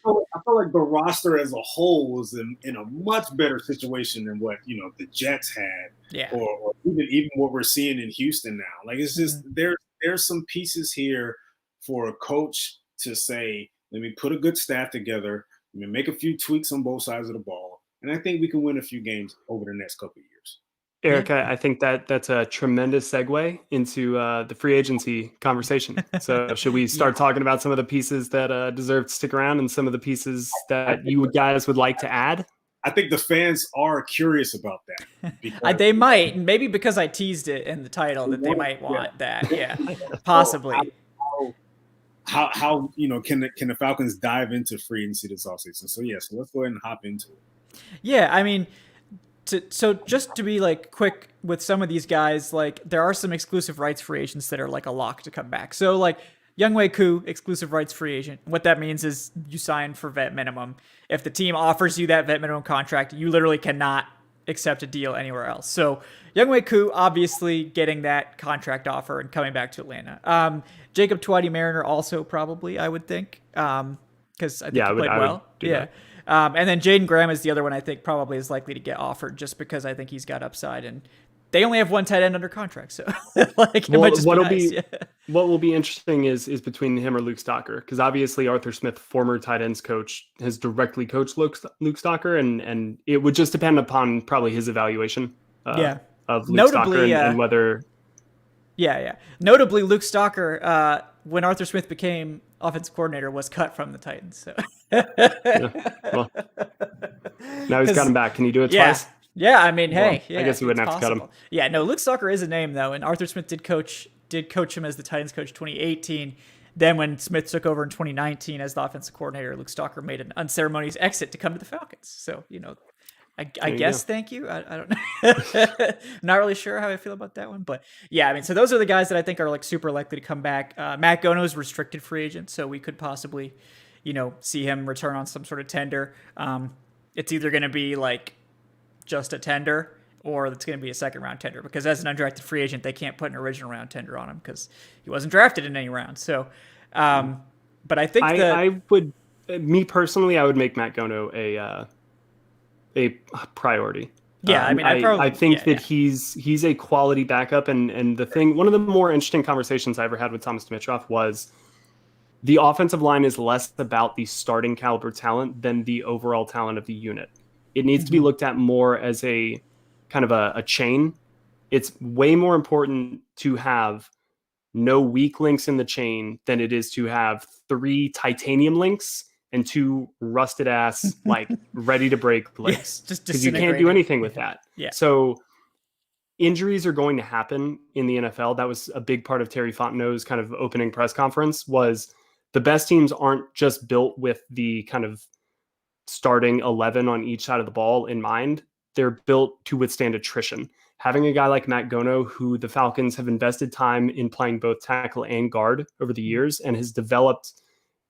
feel like the roster as a whole was in a much better situation than what the Jets had, or even what we're seeing in Houston now. Like, it's just there's some pieces here for a coach to say, let me put a good staff together. Let me make a few tweaks on both sides of the ball. And I think we can win a few games over the next couple of years. Eric, I think that's a tremendous segue into the free agency conversation. So should we start talking about some of the pieces that deserve to stick around and some of the pieces that you guys would like to add? I think the fans are curious about that. They might, maybe because I teased it in the title, that they might want that. Yeah, possibly. How can the Falcons dive into free agency this offseason? So let's go ahead and hop into it. Yeah, I mean, so just to be like quick with some of these guys, like there are some exclusive rights free agents that are like a lock to come back. So like Younghoe Koo, exclusive rights free agent. What that means is you sign for vet minimum. If the team offers you that vet minimum contract, you literally cannot accept a deal anywhere else. So Younghoe Koo obviously getting that contract offer and coming back to Atlanta. Jacob Twitty Mariner also probably, I would think, because I think he played well. And then Jaden Graham is the other one I think probably is likely to get offered just because I think he's got upside, and they only have one tight end under contract. So like, what will be interesting is between him or Luke Stocker, because obviously Arthur Smith, former tight ends coach, has directly coached Luke Stocker, and it would just depend upon probably his evaluation of Luke Stocker and whether. Notably, Luke Stocker, when Arthur Smith became offensive coordinator, was cut from the Titans. So. Well, now he's got him back. Can he do it twice? Yeah, I mean, I guess we wouldn't have to cut him. Yeah, no, Luke Stocker is a name though, and Arthur Smith did coach him as the Titans coach 2018. Then when Smith took over in 2019 as the offensive coordinator, Luke Stocker made an unceremonious exit to come to the Falcons. So I guess thank you. I don't know. Not really sure how I feel about that one, but yeah, I mean, so those are the guys that I think are like super likely to come back. Matt Gono is restricted free agent, so we could possibly, see him return on some sort of tender. It's either going to be like just a tender or it's going to be a second round tender, because as an undrafted free agent, they can't put an original round tender on him because he wasn't drafted in any round. So, but I think I would, me personally, I would make Matt Gono a priority. Yeah, I mean, I think that he's a quality backup, and one of the more interesting conversations I ever had with Thomas Dimitroff was the offensive line is less about the starting caliber talent than the overall talent of the unit. It needs to be looked at more as a kind of a chain. It's way more important to have no weak links in the chain than it is to have 3 titanium links and 2 rusted ass, like ready to break links. Because you can't do anything with that. Yeah. So injuries are going to happen in the NFL. That was a big part of Terry Fontenot's kind of opening press conference, was the best teams aren't just built with the kind of starting 11 on each side of the ball in mind. They're built to withstand attrition. Having a guy like Matt Gono, who the Falcons have invested time in playing both tackle and guard over the years and has developed.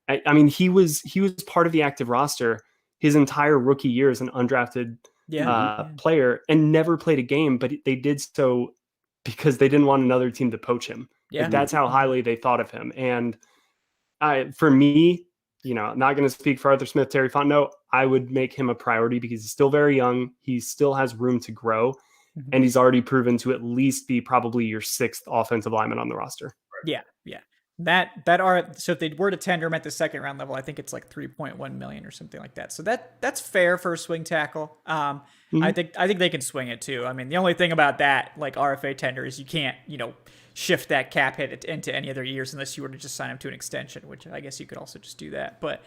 I mean, he was part of the active roster his entire rookie year as an undrafted player and never played a game, but they did so because they didn't want another team to poach him. Yeah. Like, that's how highly they thought of him. And for me, I'm not going to speak for Arthur Smith, Terry Fontenot. I would make him a priority because he's still very young. He still has room to grow, and he's already proven to at least be probably your 6th offensive lineman on the roster. Yeah. So if they were to tender him at the second round level, I think it's like 3.1 million or something like that. So that's fair for a swing tackle. I think they can swing it too. I mean, the only thing about that, like RFA tender, is you can't, shift that cap hit into any other years unless you were to just sign him to an extension, which I guess you could also just do that. But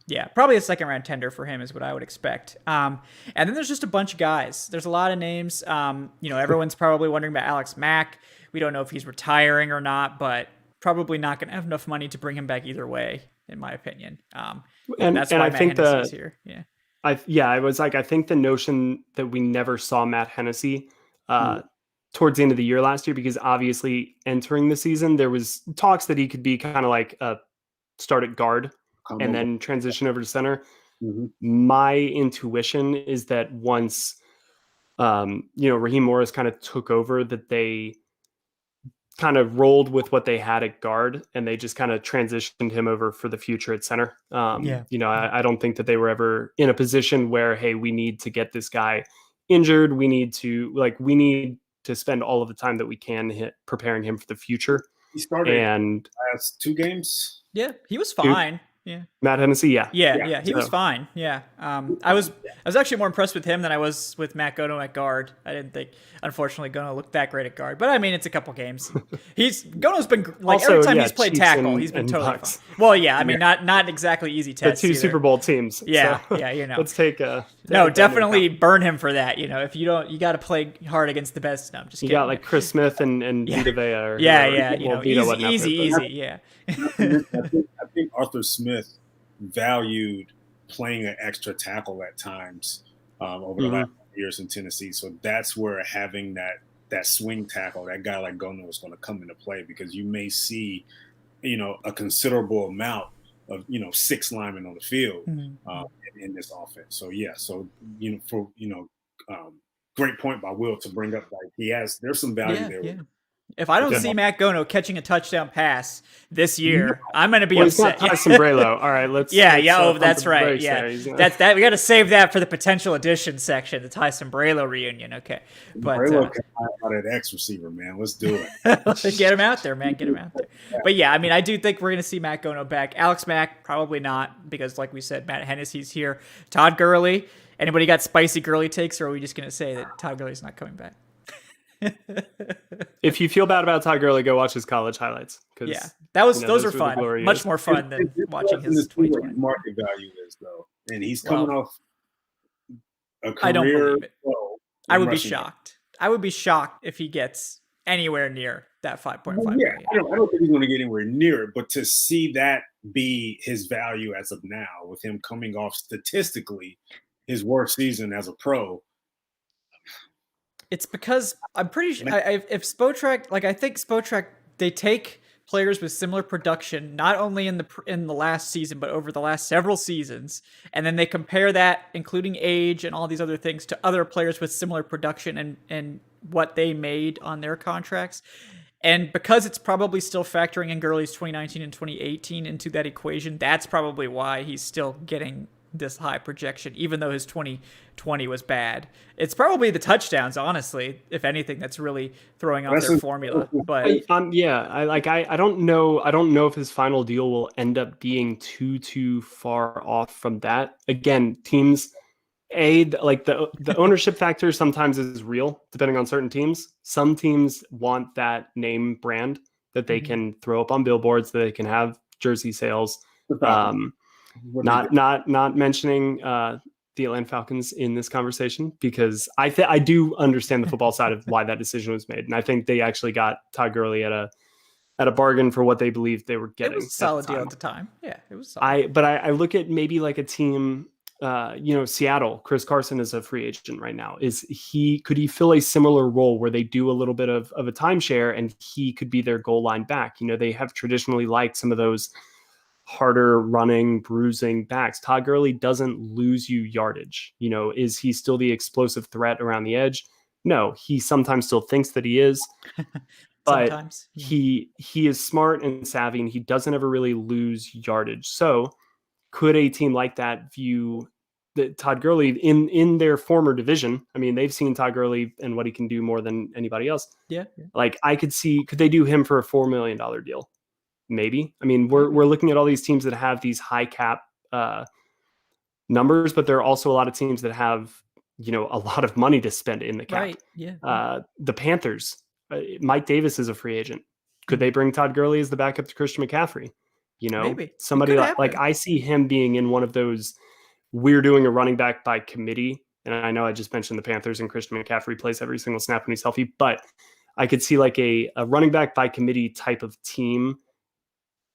yeah, probably a second round tender for him is what I would expect. And then there's just a bunch of guys. There's a lot of names. Everyone's probably wondering about Alex Mack. We don't know if he's retiring or not, but probably not going to have enough money to bring him back either way, in my opinion. And that's why I think Hennessy's here. Yeah. I think the notion that we never saw Matt Hennessy towards the end of the year last year, because obviously entering the season, there was talks that he could be kind of like a start at guard and then transition over to center. My intuition is that once, Raheem Morris kind of took over, that they kind of rolled with what they had at guard and they just kind of transitioned him over for the future at center. I don't think that they were ever in a position where, hey, we need to get this guy injured. We need to spend all of the time that we can preparing him for the future. He started and last 2 games. Yeah, he was fine. Yeah. Matt Hennessy, he was fine. Yeah. I was actually more impressed with him than I was with Matt Gono at guard. I didn't think, unfortunately, Gono looked that great at guard. But I mean, it's a couple games. Gono's been like also, every time he's played tackle, he's been totally Bucs. fine. Well, yeah, I mean, not exactly easy tests. The 2 either. Super Bowl teams. Yeah, so let's take definitely burn him for that. If you don't, you got to play hard against the best. No, I'm just kidding. You got like Chris Smith and Vita Vea. Easy. Yeah. I think Arthur Smith valued playing an extra tackle at times over the last years in Tennessee. So that's where having that swing tackle, that guy like Gono, is going to come into play, because you may see, a considerable amount of, 6 linemen on the field in this offense. So great point by Will to bring up, like, there's some value there. Yeah. If I don't see Matt Gono catching a touchdown pass this year, I'm going to be upset. He's not Ty Sombrello. All right, let's that's right. Yeah, that's that. We got to save that for the potential addition section, the Ty Sombrello reunion. Okay, but Sombrello can out that X receiver, man. Let's do it. Get him out there, man. Get him out there. But yeah, I mean, I do think we're going to see Matt Gono back. Alex Mack probably not, because like we said, Matt Hennessy's here. Todd Gurley. Anybody got spicy Gurley takes, or are we just going to say that Todd Gurley's not coming back? If you feel bad about Todd Gurley, go watch his college highlights. Yeah, those are fun. Much more fun than watching his 2020 market value is, though, and he's coming off a career. I don't believe it. I would be shocked. I would be shocked if he gets anywhere near that 5.5 million. I don't think he's going to get anywhere near it, but to see that be his value as of now, with him coming off statistically his worst season as a pro. It's because I'm pretty sure if Spotrac, I think Spotrac, they take players with similar production, not only in the last season, but over the last several seasons. And then they compare that, including age and all these other things, to other players with similar production and what they made on their contracts. And because it's probably still factoring in Gurley's 2019 and 2018 into that equation, that's probably why he's still getting this high projection, even though his 2020 was bad. It's probably the touchdowns, honestly, if anything, that's really throwing off their formula. But I don't know if his final deal will end up being too far off from that. Again, teams, the ownership factor sometimes is real, depending on certain teams. Some teams want that name brand that they can throw up on billboards, that they can have jersey sales. Not mentioning the Atlanta Falcons in this conversation, because I do understand the football side of why that decision was made, and I think they actually got Todd Gurley at a bargain for what they believed they were getting. It was a solid deal at the time. Yeah, it was solid. But I look at maybe like a team, Seattle. Chris Carson is a free agent right now. Could he fill a similar role where they do a little bit of a timeshare, and he could be their goal line back? They have traditionally liked some of those harder running, bruising backs. Todd Gurley doesn't lose you yardage. Is he still the explosive threat around the edge? No, he sometimes still thinks that he is, but he is smart and savvy, and he doesn't ever really lose yardage. So could a team like that view that Todd Gurley in their former division? I mean, they've seen Todd Gurley and what he can do more than anybody else. Yeah. Like, I could see, could they do him for a $4 million deal? Maybe. I mean, we're looking at all these teams that have these high cap numbers, but there are also a lot of teams that have, a lot of money to spend in the cap. Right. Yeah. The Panthers, Mike Davis is a free agent. Could they bring Todd Gurley as the backup to Christian McCaffrey? Maybe. Somebody like I see him being in one of those, we're doing a running back by committee. And I know I just mentioned the Panthers and Christian McCaffrey plays every single snap when he's healthy, but I could see like a running back by committee type of team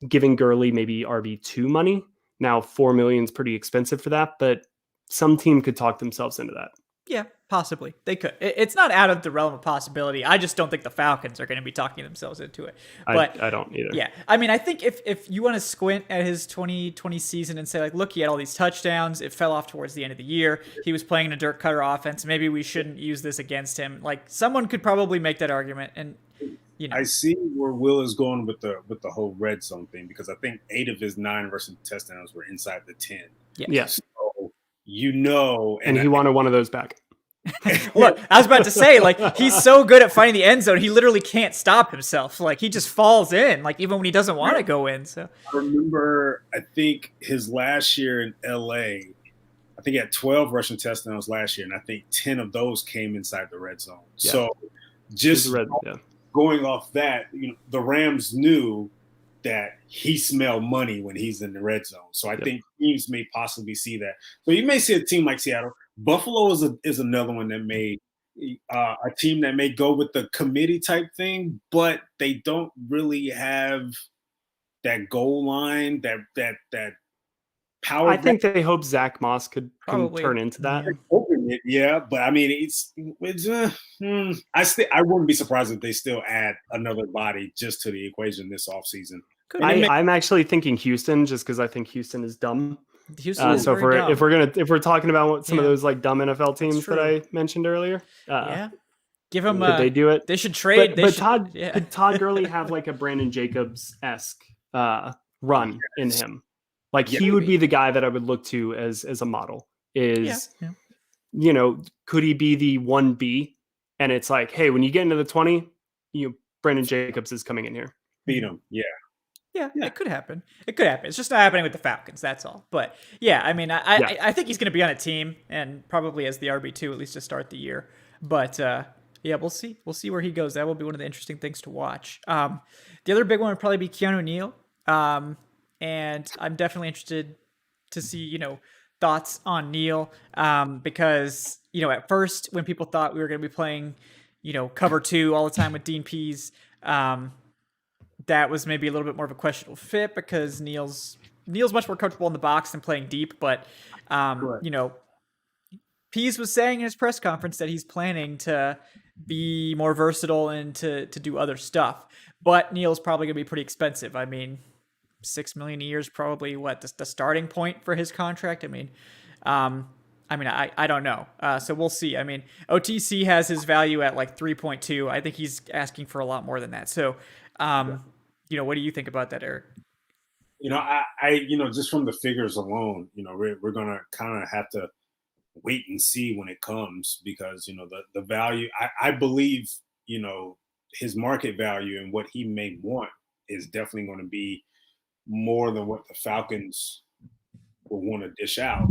giving Gurley maybe RB2 money. Now, $4 million is pretty expensive for that, but some team could talk themselves into that. Yeah, possibly. They could. It's not out of the realm of possibility. I just don't think the Falcons are going to be talking themselves into it. But I don't either. Yeah. I mean, I think if you want to squint at his 2020 season and say, like, look, he had all these touchdowns. It fell off towards the end of the year. He was playing in a dirt cutter offense. Maybe we shouldn't use this against him. Like, someone could probably make that argument. And, I see where Will is going with the whole red zone thing, because I think 8 of his 9 rushing touchdowns were inside the 10. Yeah. So, and he wanted one of those back. Look, I was about to say, like, he's so good at finding the end zone, he literally can't stop himself. Like, he just falls in, like, even when he doesn't want to go in. So I remember, I think his last year in LA, I think he had 12 rushing touchdowns last year, and I think 10 of those came inside the red zone. Yeah. So just going off that, the Rams knew that he smelled money when he's in the red zone. So I think teams may possibly see that. So you may see a team like Seattle. Buffalo is another one that may a team that may go with the committee type thing, but they don't really have that goal line, that power. I think they hope Zach Moss can turn into that. Yeah, but I mean, I wouldn't be surprised if they still add another body just to the equation this offseason. I'm actually thinking Houston, just because I think Houston is dumb. Houston is so dumb. if we're talking about some of those like dumb NFL teams that I mentioned earlier, give them. Could they do it? They should trade. Could Todd Gurley have like a Brandon Jacobs-esque run in him? Like he would be the guy that I would look to as a model. Could he be the 1B? And it's like, hey, when you get into the 20, Brandon Jacobs is coming in here. Beat him. Yeah. Yeah, it could happen. It's just not happening with the Falcons. That's all. But yeah, I mean, I think he's going to be on a team and probably as the RB2 at least to start the year. But we'll see. We'll see where he goes. That will be one of the interesting things to watch. The other big one would probably be Keanu Neil. And I'm definitely interested to see, thoughts on Neil. Because, at first when people thought we were going to be playing, cover 2 all the time with Dean Pease, that was maybe a little bit more of a questionable fit because Neil's much more comfortable in the box than playing deep. But, Pease was saying in his press conference that he's planning to be more versatile and to do other stuff. But Neil's probably going to be pretty expensive. I mean, $6 million a year is probably the starting point for his contract. I don't know. So we'll see. I mean, OTC has his value at like 3.2. I think he's asking for a lot more than that. So, what do you think about that, Eric? I just from the figures alone, we're going to kind of have to wait and see when it comes because, the value, I believe, his market value and what he may want is definitely going to be more than what the Falcons will want to dish out,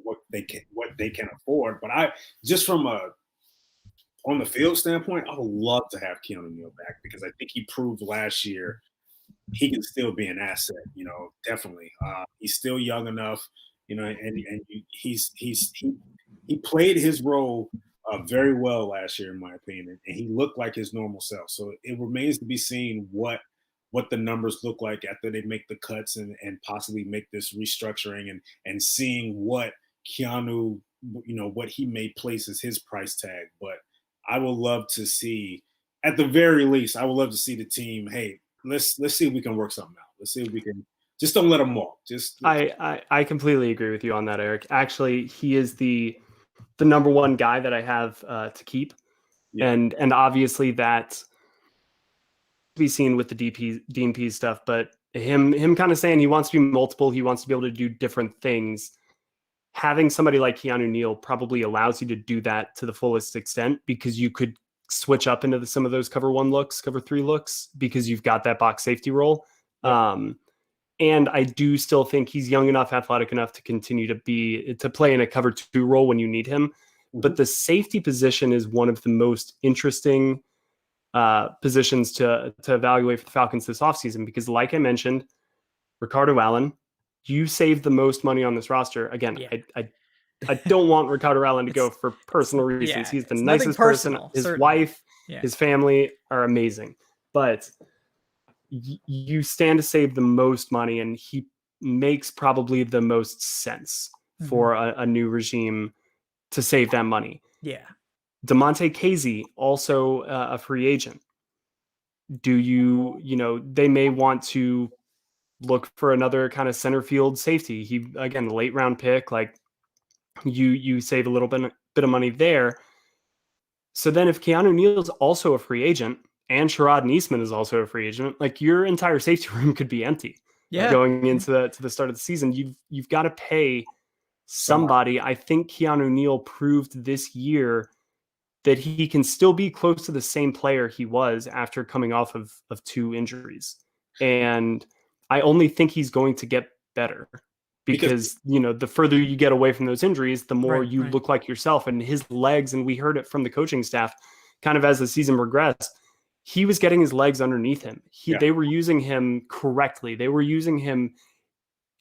what they can afford. But just from on the field standpoint, I would love to have Keanu Neil back because I think he proved last year he can still be an asset. Definitely. He's still young enough, and he played his role very well last year, in my opinion, and he looked like his normal self. So it remains to be seen what the numbers look like after they make the cuts and possibly make this restructuring and seeing what Keanu, what he may place as his price tag. But I would love to see, at the very least, I would love to see the team, hey, let's see if we can work something out. Let's see if we can just don't let them walk. I completely agree with you on that, Eric. Actually, he is the number one guy that I have to keep. Yeah. And obviously that be seen with the DMP stuff, but him kind of saying he wants to be multiple, he wants to be able to do different things. Having somebody like Keanu Neil probably allows you to do that to the fullest extent because you could switch up into some of those cover 1 looks, cover 3 looks, because you've got that box safety role. And I do still think he's young enough, athletic enough to continue to play in a cover 2 role when you need him. But the safety position is one of the most interesting positions to evaluate for the Falcons this offseason, because like I mentioned, Ricardo Allen, you save the most money on this roster. Again, I don't want Ricardo Allen to go for personal reasons. He's the nicest person. His certainly. Wife, his family are amazing. But you stand to save the most money, and he makes probably the most sense for a new regime to save that money. Yeah. Demante Casey, also a free agent. They may want to look for another kind of center field safety. He, again, late round pick, like you save a little bit of money there. So then if Keanu Neil is also a free agent and Sherrod Neesman is also a free agent, like your entire safety room could be empty. Going into the start of the season. You've got to pay somebody. I think Keanu Neil proved this year that he can still be close to the same player he was after coming off of 2 injuries. And I only think he's going to get better because the further you get away from those injuries, the more you look like yourself. And his legs, and we heard it from the coaching staff kind of as the season progressed, he was getting his legs underneath him. They were using him correctly. They were using him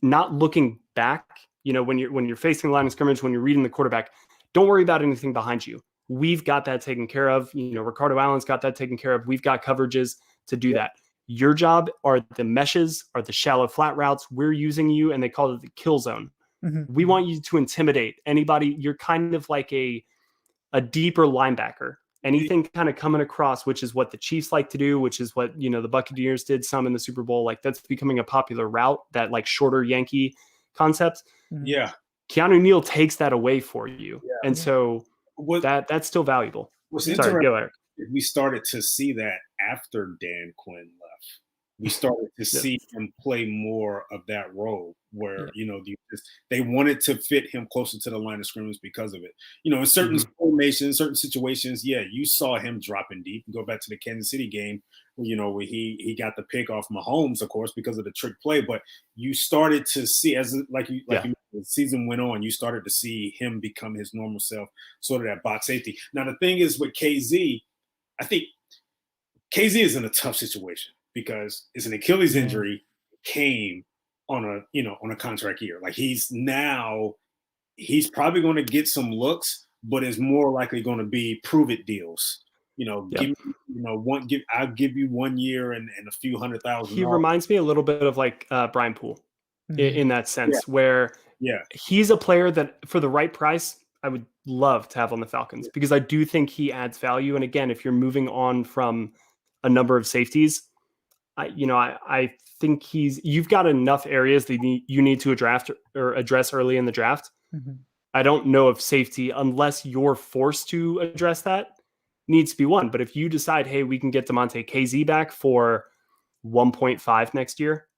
not looking back. When you're facing the line of scrimmage, when you're reading the quarterback, don't worry about anything behind you. We've got that taken care of. Ricardo Allen's got that taken care of. We've got coverages to do that. Your job are the meshes, are the shallow flat routes. We're using you, and they call it the kill zone. We want you to intimidate anybody. You're kind of like a deeper linebacker. Anything kind of coming across, which is what the Chiefs like to do, which is what, the Buccaneers did some in the Super Bowl. Like that's becoming a popular route, that like shorter Yankee concept. Yeah. Keanu Neil takes that away for you. Yeah. And so that's still valuable. Sorry, go Eric. We started to see that after Dan Quinn left. We started to see him play more of that role where, they wanted to fit him closer to the line of scrimmage because of it. In certain formations, certain situations, you saw him dropping deep. Go back to the Kansas City game, where he got the pick off Mahomes, of course, because of the trick play. But you started to see, as the season went on, you started to see him become his normal self, sort of that box safety. Now, the thing is with KZ, I think KZ is in a tough situation because it's an Achilles injury, came on a contract year. Like he's probably going to get some looks, but it's more likely going to be prove it deals. I'll give you 1 year and a few $100,000. He reminds me a little bit of like Brian Poole in that sense, where he's a player that for the right price, I would love to have on the Falcons because I do think he adds value. And again, if you're moving on from a number of safeties, I think you've got enough areas that you need to address early in the draft. I don't know if safety, unless you're forced to address that, needs to be one. But if you decide, hey, we can get Demante Casey back for 1.5 next year.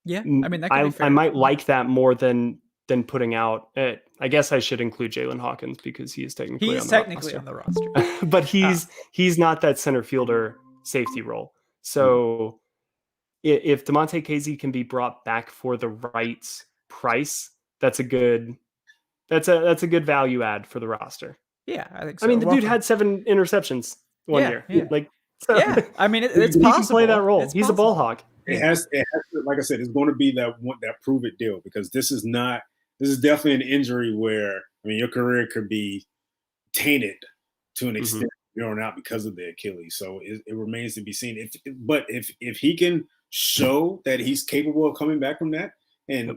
Yeah. I mean, that could be fair. I might like that more than putting out it. I guess I should include Jalen Hawkins because he is technically on the roster. But he's not that center fielder safety role. So if Demante Casey can be brought back for the right price, that's a good value add for the roster. Yeah, I think so. I mean, the dude had 7 interceptions one year. Yeah. I mean, it's possible. He can play that role. He's a ball hawk. It has to, like I said, it's going to be that prove it deal because this is definitely an injury where, your career could be tainted to an extent going out because of the Achilles. So it remains to be seen. If he can show that he's capable of coming back from that, and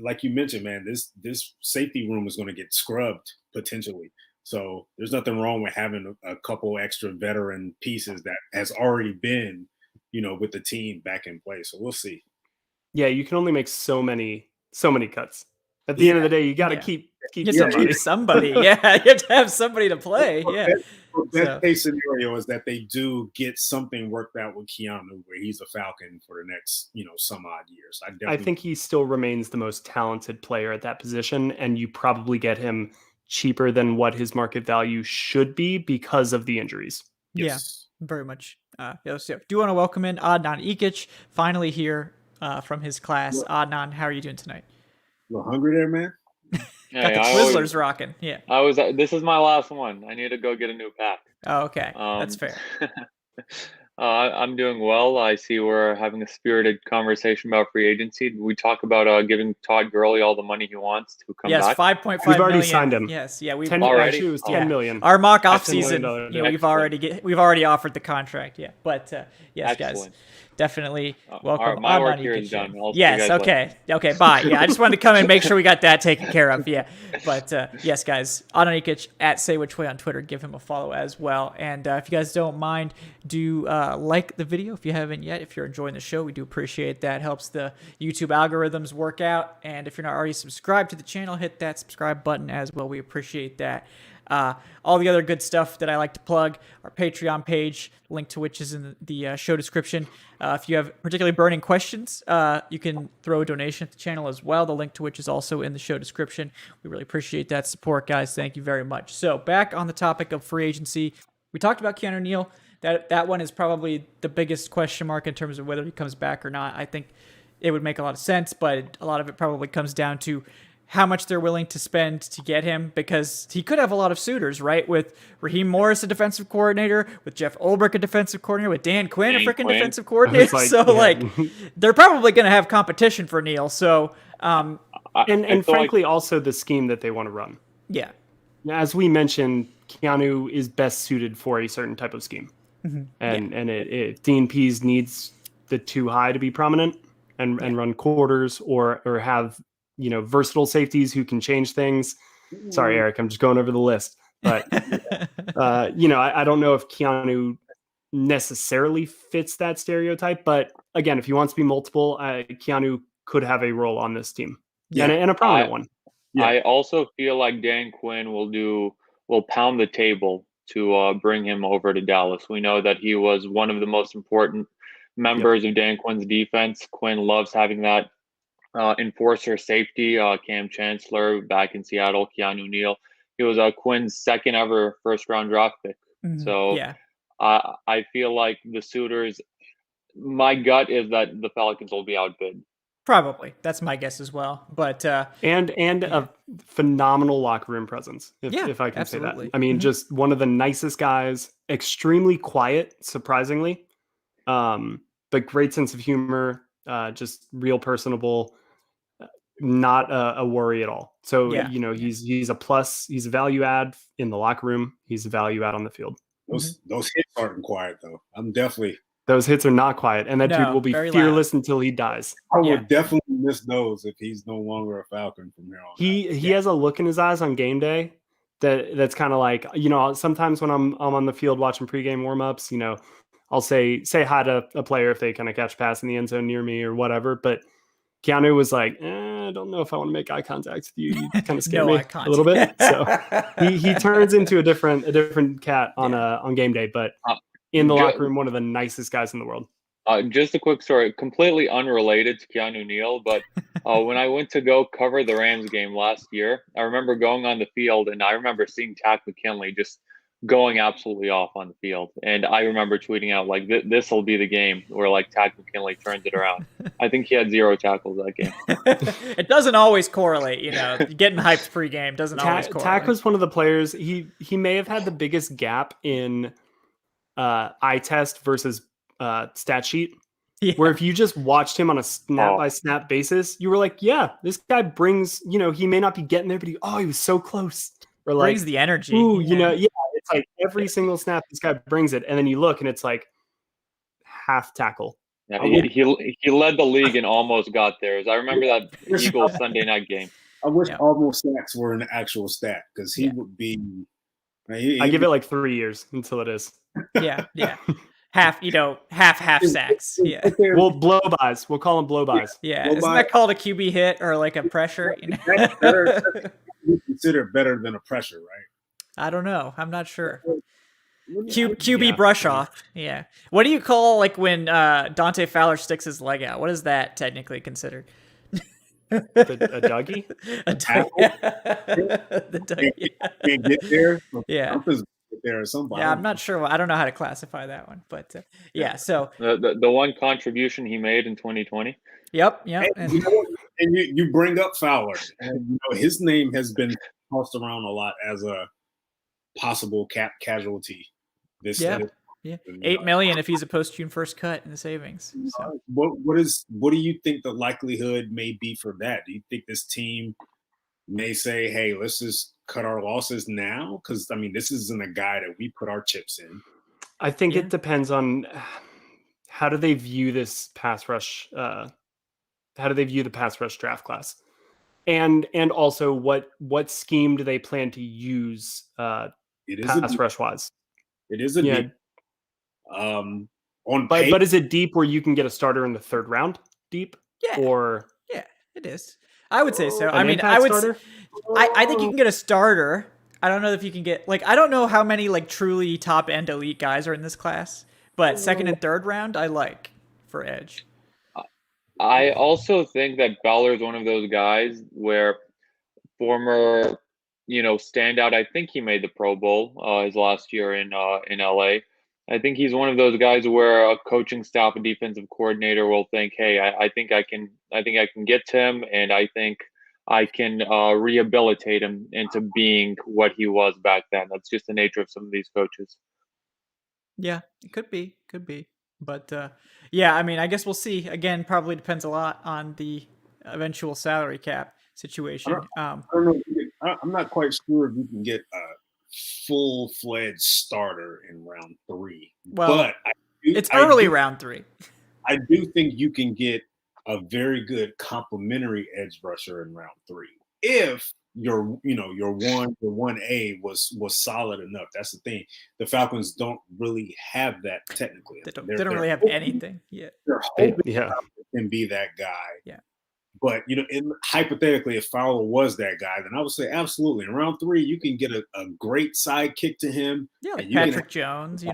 like you mentioned, man, this safety room is going to get scrubbed potentially. So there's nothing wrong with having a couple extra veteran pieces that has already been, with the team back in play. So we'll see. Yeah, you can only make so many cuts. At the end of the day, you got to keep somebody. Yeah, you have to have somebody to play. Best case scenario is that they do get something worked out with Keanu, where he's a Falcon for the next, some odd years. I think he still remains the most talented player at that position, and you probably get him cheaper than what his market value should be because of the injuries. Yeah. Very much. So do want to welcome in Adnan Ikic, finally here from his class. Adnan, how are you doing tonight? A little hungry there, man. Got the Twizzlers rocking. Yeah. This is my last one. I need to go get a new pack. Oh, okay. That's fair. I'm doing well. I see we're having a spirited conversation about free agency. We talk about giving Todd Gurley all the money he wants to come yes, back. 5.5 We've already million. signed him. Yes, yeah, we've actually it was 10 million. Our mock $10 offseason, million. we've already offered the contract. Yeah, but yes, Excellent. guys, definitely welcome. My work here is done. Yes, okay, bye. Yeah, I just wanted to come and make sure we got that taken care of. Yeah, but yes, guys, Adnan Ikic at Say Which Way on Twitter. Give him a follow as well. And if you guys don't mind, do like the video if you haven't yet. If you're enjoying the show, we do appreciate that. Helps the YouTube algorithms work out. And if you're not already subscribed to the channel, hit that subscribe button as well. We appreciate that. All the other good stuff that I like to plug, our Patreon page, link to which is in the show description. If you have particularly burning questions, you can throw a donation at the channel as well, the link to which is also in the show description. We really appreciate that support, guys. Thank you very much. So back on the topic of free agency, we talked about Keanu Neil. That one is probably the biggest question mark in terms of whether he comes back or not. I think it would make a lot of sense, but a lot of it probably comes down to how much they're willing to spend to get him, because he could have a lot of suitors, right? With Raheem Morris, a defensive coordinator, with Jeff Ulbrich, a defensive coordinator, with Dan Quinn, a freaking defensive coordinator. They're probably going to have competition for Neil. So, and frankly, also the scheme that they want to run. Yeah. As we mentioned, Keanu is best suited for a certain type of scheme. Mm-hmm. And Dean Pease needs the too high to be prominent and run quarters or have, versatile safeties who can change things. Sorry, Eric, I'm just going over the list. But, I don't know if Keanu necessarily fits that stereotype. But again, if he wants to be multiple, Keanu could have a role on this team and a prominent one. Yeah. I also feel like Dan Quinn will pound the table to bring him over to Dallas. We know that he was one of the most important members of Dan Quinn's defense. Quinn loves having that enforcer safety. Cam Chancellor back in Seattle, Keanu Neil. He was Quinn's second ever first round draft pick. Mm-hmm. So I feel like the suitors, my gut is that the Falcons will be outbid. Probably. That's my guess as well. But and a phenomenal locker room presence, if I can say that. I mean, just one of the nicest guys, extremely quiet, surprisingly, but great sense of humor, just real personable, not a worry at all. So, he's a plus. He's a value add in the locker room. He's a value add on the field. Those hits aren't quiet, though. Those hits are not quiet, and that dude will be fearless until he dies. I would definitely miss those if he's no longer a Falcon from here on. He has a look in his eyes on game day that's kind of like, sometimes when I'm on the field watching pregame warmups, I'll say hi to a player if they kind of catch a pass in the end zone near me or whatever. But Keanu was like, I don't know if I want to make eye contact with you. You kind of scare me a little bit. So he turns into a different cat on game day, but. In the locker room, one of the nicest guys in the world. Just a quick story, completely unrelated to Keanu Neil, but when I went to go cover the Rams game last year, I remember going on the field and I remember seeing Takk McKinley just going absolutely off on the field. And I remember tweeting out, like, this will be the game where, like, Takk McKinley turns it around. I think he had 0 tackles that game. It doesn't always correlate, Getting hyped pregame doesn't always correlate. Takk was one of the players, he may have had the biggest gap in eye test versus stat sheet, where if you just watched him on a snap by snap basis, you were like, this guy brings, he may not be getting there, but he was so close. Or like, brings the energy. Ooh, it's like every single snap this guy brings it, and then you look and it's like half tackle. Yeah, he led the league and almost got there. I remember that Eagles Sunday night game. I wish almost sacks were an actual stat, because he would be. I give it like 3 years until it is. Yeah. Half sacks. Yeah. Well, blow bys. We'll call them blow bys. Yeah. Isn't that called a QB hit or like a pressure? That's better. We consider better than a pressure, right? I don't know. I'm not sure. QB brush off. Yeah. What do you call like when Dante Fowler sticks his leg out? What is that technically considered? A Dougie? The Dougie. Can't get there. Yeah. there or somebody. Yeah, I'm not sure. I don't know how to classify that one, but yeah. So The one contribution he made in 2020. yep. And, you know what? And you bring up Fowler, and his name has been tossed around a lot as a possible cap casualty. Yeah. 8 million if he's a post-June 1st cut in the savings. So. What do you think the likelihood may be for that? Do you think this team may say, "Hey, let's just cut our losses now"? Because I mean, this isn't a guy that we put our chips in. I think it depends on how do they view this pass rush. How do they view the pass rush draft class, and also what scheme do they plan to use pass rush wise? It is a deep. But is it deep where you can get a starter in the third round deep? Yeah. Or yeah, it is. I would say so. I mean, I would. I think you can get a starter. I don't know if you can get I don't know how many truly top end elite guys are in this class, but second and third round I like for edge. I also think that Fowler is one of those guys where former, standout. I think he made the Pro Bowl his last year in LA. I think he's one of those guys where a coaching staff and defensive coordinator will think, "Hey, I think I can get to him, and I think I can rehabilitate him into being what he was back then." That's just the nature of some of these coaches. Yeah, it could be, but yeah, I mean, I guess we'll see. Again, probably depends a lot on the eventual salary cap situation. I don't know. I'm not quite sure if you can get a full-fledged starter in round 3. Well, but it's early round 3. I do think you can get a very good complementary edge rusher in round 3 if your 1A was solid enough. That's the thing. The Falcons don't really have that technically. They don't really have anything yet. They're hoping can be that guy. Yeah. But hypothetically, if Fowler was that guy, then I would say absolutely. In round 3, you can get a great sidekick to him. Yeah, like Patrick Jones,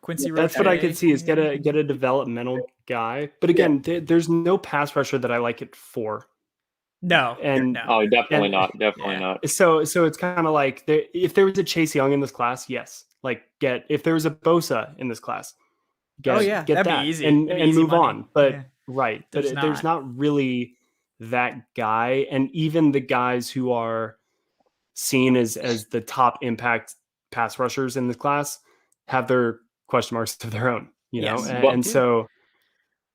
Quincy. That's what I could see is get a developmental guy. But again, there's no pass rusher that I like it for. No, no. Definitely not. Definitely not. So it's kind of like if there was a Chase Young in this class, yes. If there was a Bosa in this class, get that'd that be easy. and easy move money. on. But right, but there's not really that guy, and even the guys who are seen as the top impact pass rushers in this class have their question marks of their own, and so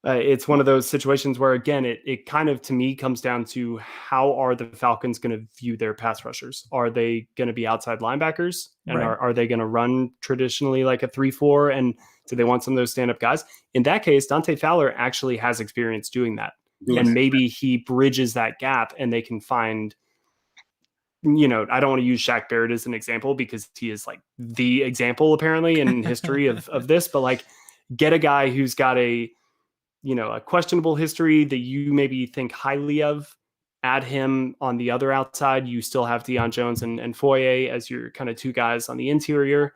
it's one of those situations where, again, it kind of, to me, comes down to how are the Falcons going to view their pass rushers? Are they going to be outside linebackers? And are they going to run traditionally like a 3-4? And do they want some of those stand-up guys? In that case, Dante Fowler actually has experience doing that. And maybe he bridges that gap and they can find, I don't want to use Shaq Barrett as an example because he is the example apparently in history of this, but get a guy who's got a questionable history that you maybe think highly of, add him on the other outside. You still have Deion Jones and Foye as your kind of two guys on the interior.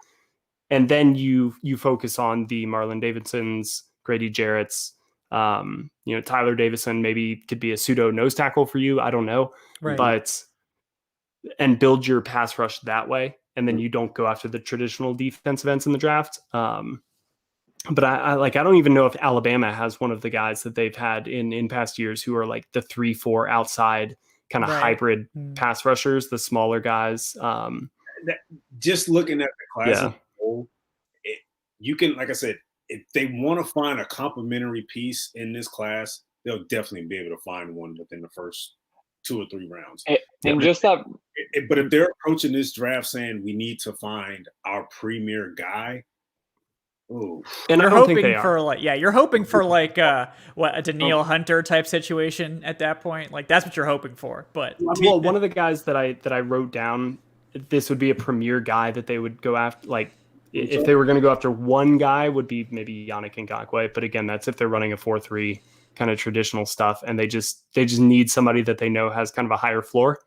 And then you focus on the Marlon Davidsons, Grady Jarrett's, Tyler Davison maybe could be a pseudo nose tackle for you. I don't know, and build your pass rush that way. And then you don't go after the traditional defensive ends in the draft. But I don't even know if Alabama has one of the guys that they've had in past years who are the 3-4 outside kind of hybrid pass rushers, the smaller guys. Just looking at the class as a whole, you can, like I said, if they want to find a complementary piece in this class, they'll definitely be able to find one within the first 2 or 3 rounds. And just that. But if they're approaching this draft saying we need to find our premier guy, ooh. And you're hoping for you're hoping for a Danielle Hunter type situation at that point. That's what you're hoping for. But one of the guys that I wrote down, this would be a premier guy that they would go after. If they were going to go after one guy, would be maybe Yannick Ngakoue. But again, that's if they're running a 4-3 kind of traditional stuff, and they just need somebody that they know has kind of a higher floor.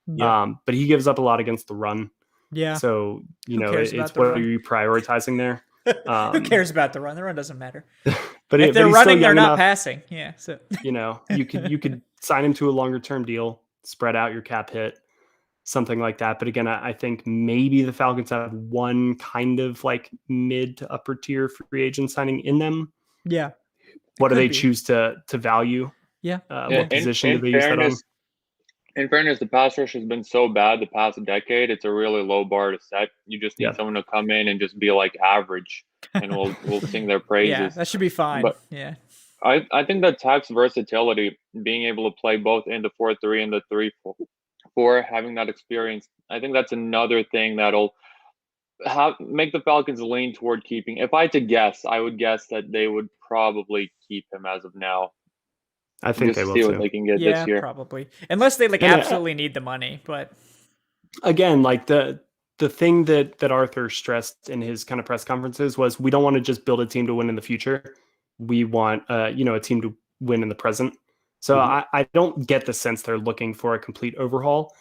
Yeah. But he gives up a lot against the run. Yeah. So it's what are you prioritizing there? Who cares about the run? The run doesn't matter. But if they're running, they're not passing. Yeah. So you could sign him to a longer term deal, spread out your cap hit, something like that. But again, I think maybe the Falcons have one kind of like mid to upper tier free agent signing in them. Yeah. What do they choose to value? Yeah. What position do they use that on? In fairness, the pass rush has been so bad the past decade. It's a really low bar to set. You just need someone to come in and just be like average, and we'll sing their praises. Yeah, that should be fine. But yeah, I think that Tack's versatility, being able to play both in the 4-3 and the 3-4, having that experience, I think that's another thing that'll make the Falcons lean toward keeping. If I had to guess, I would guess that they would probably keep him as of now. I think they will see too. What they can get this year, probably, unless they absolutely need the money. But again, like the thing that Arthur stressed in his kind of press conferences was, we don't want to just build a team to win in the future. We want a team to win in the present. So I don't get the sense they're looking for a complete overhaul.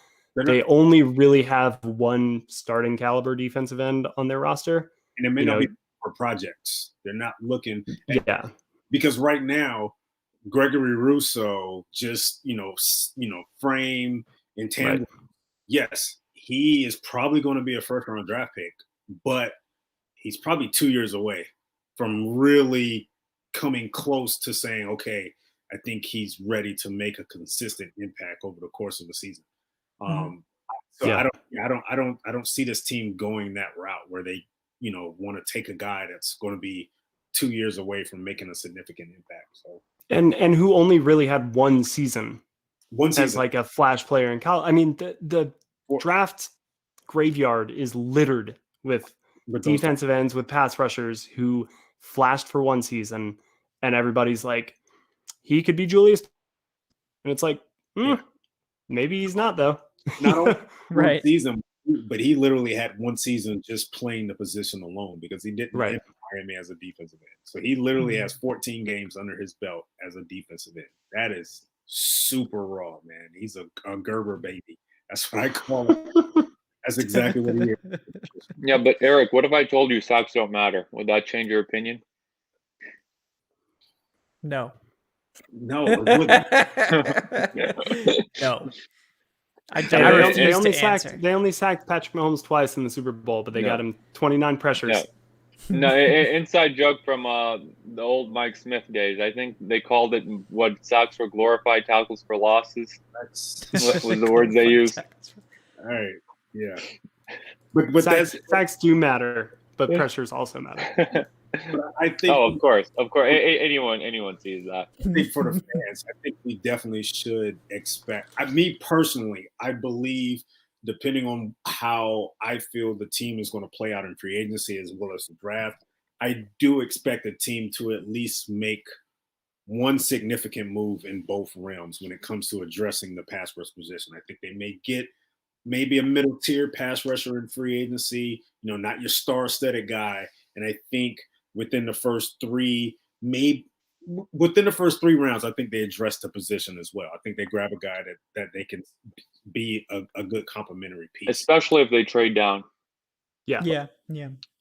They only really have one starting caliber defensive end on their roster, and it may not be for projects. They're not looking. Because right now, Gregory Rousseau just, frame intangible. Right. Yes, he is probably going to be a first-round draft pick, but he's probably 2 years away from really coming close to saying, okay, I think he's ready to make a consistent impact over the course of the season. I don't see this team going that route where they, want to take a guy that's going to be 2 years away from making a significant impact. So. And who only really had one season as like a flash player in college. I mean, the draft graveyard is littered with defensive ends, with pass rushers who flashed for one season, and everybody's like, he could be Julius. And it's like, maybe he's not, though. Not only one season, but he literally had one season just playing the position alone, because he didn't hire me as a defensive end. So he literally has 14 games under his belt as a defensive end. That is super raw, man. He's a Gerber baby. That's what I call him. That's exactly what he is. Yeah, but Eric, what if I told you sacks don't matter? Would that change your opinion? No. No, it wouldn't. No. They only sacked Patrick Mahomes twice in the Super Bowl, but they got him 29 pressures. Yeah. No, inside joke from the old Mike Smith days. I think they called it what sacks were glorified tackles for losses. What was the words they used? All right, yeah. But sacks do matter, but pressures also matter. I think. Oh, of course. Anyone sees that. I think for the fans, I think we definitely should expect. Me personally, I believe, depending on how I feel the team is going to play out in free agency as well as the draft, I do expect the team to at least make one significant move in both realms when it comes to addressing the pass rush position. I think they may get maybe a middle tier pass rusher in free agency, not your star-studded guy. And I think within the first three rounds, I think they address the position as well. I think they grab a guy that they can be a good complementary piece, especially if they trade down. Yeah.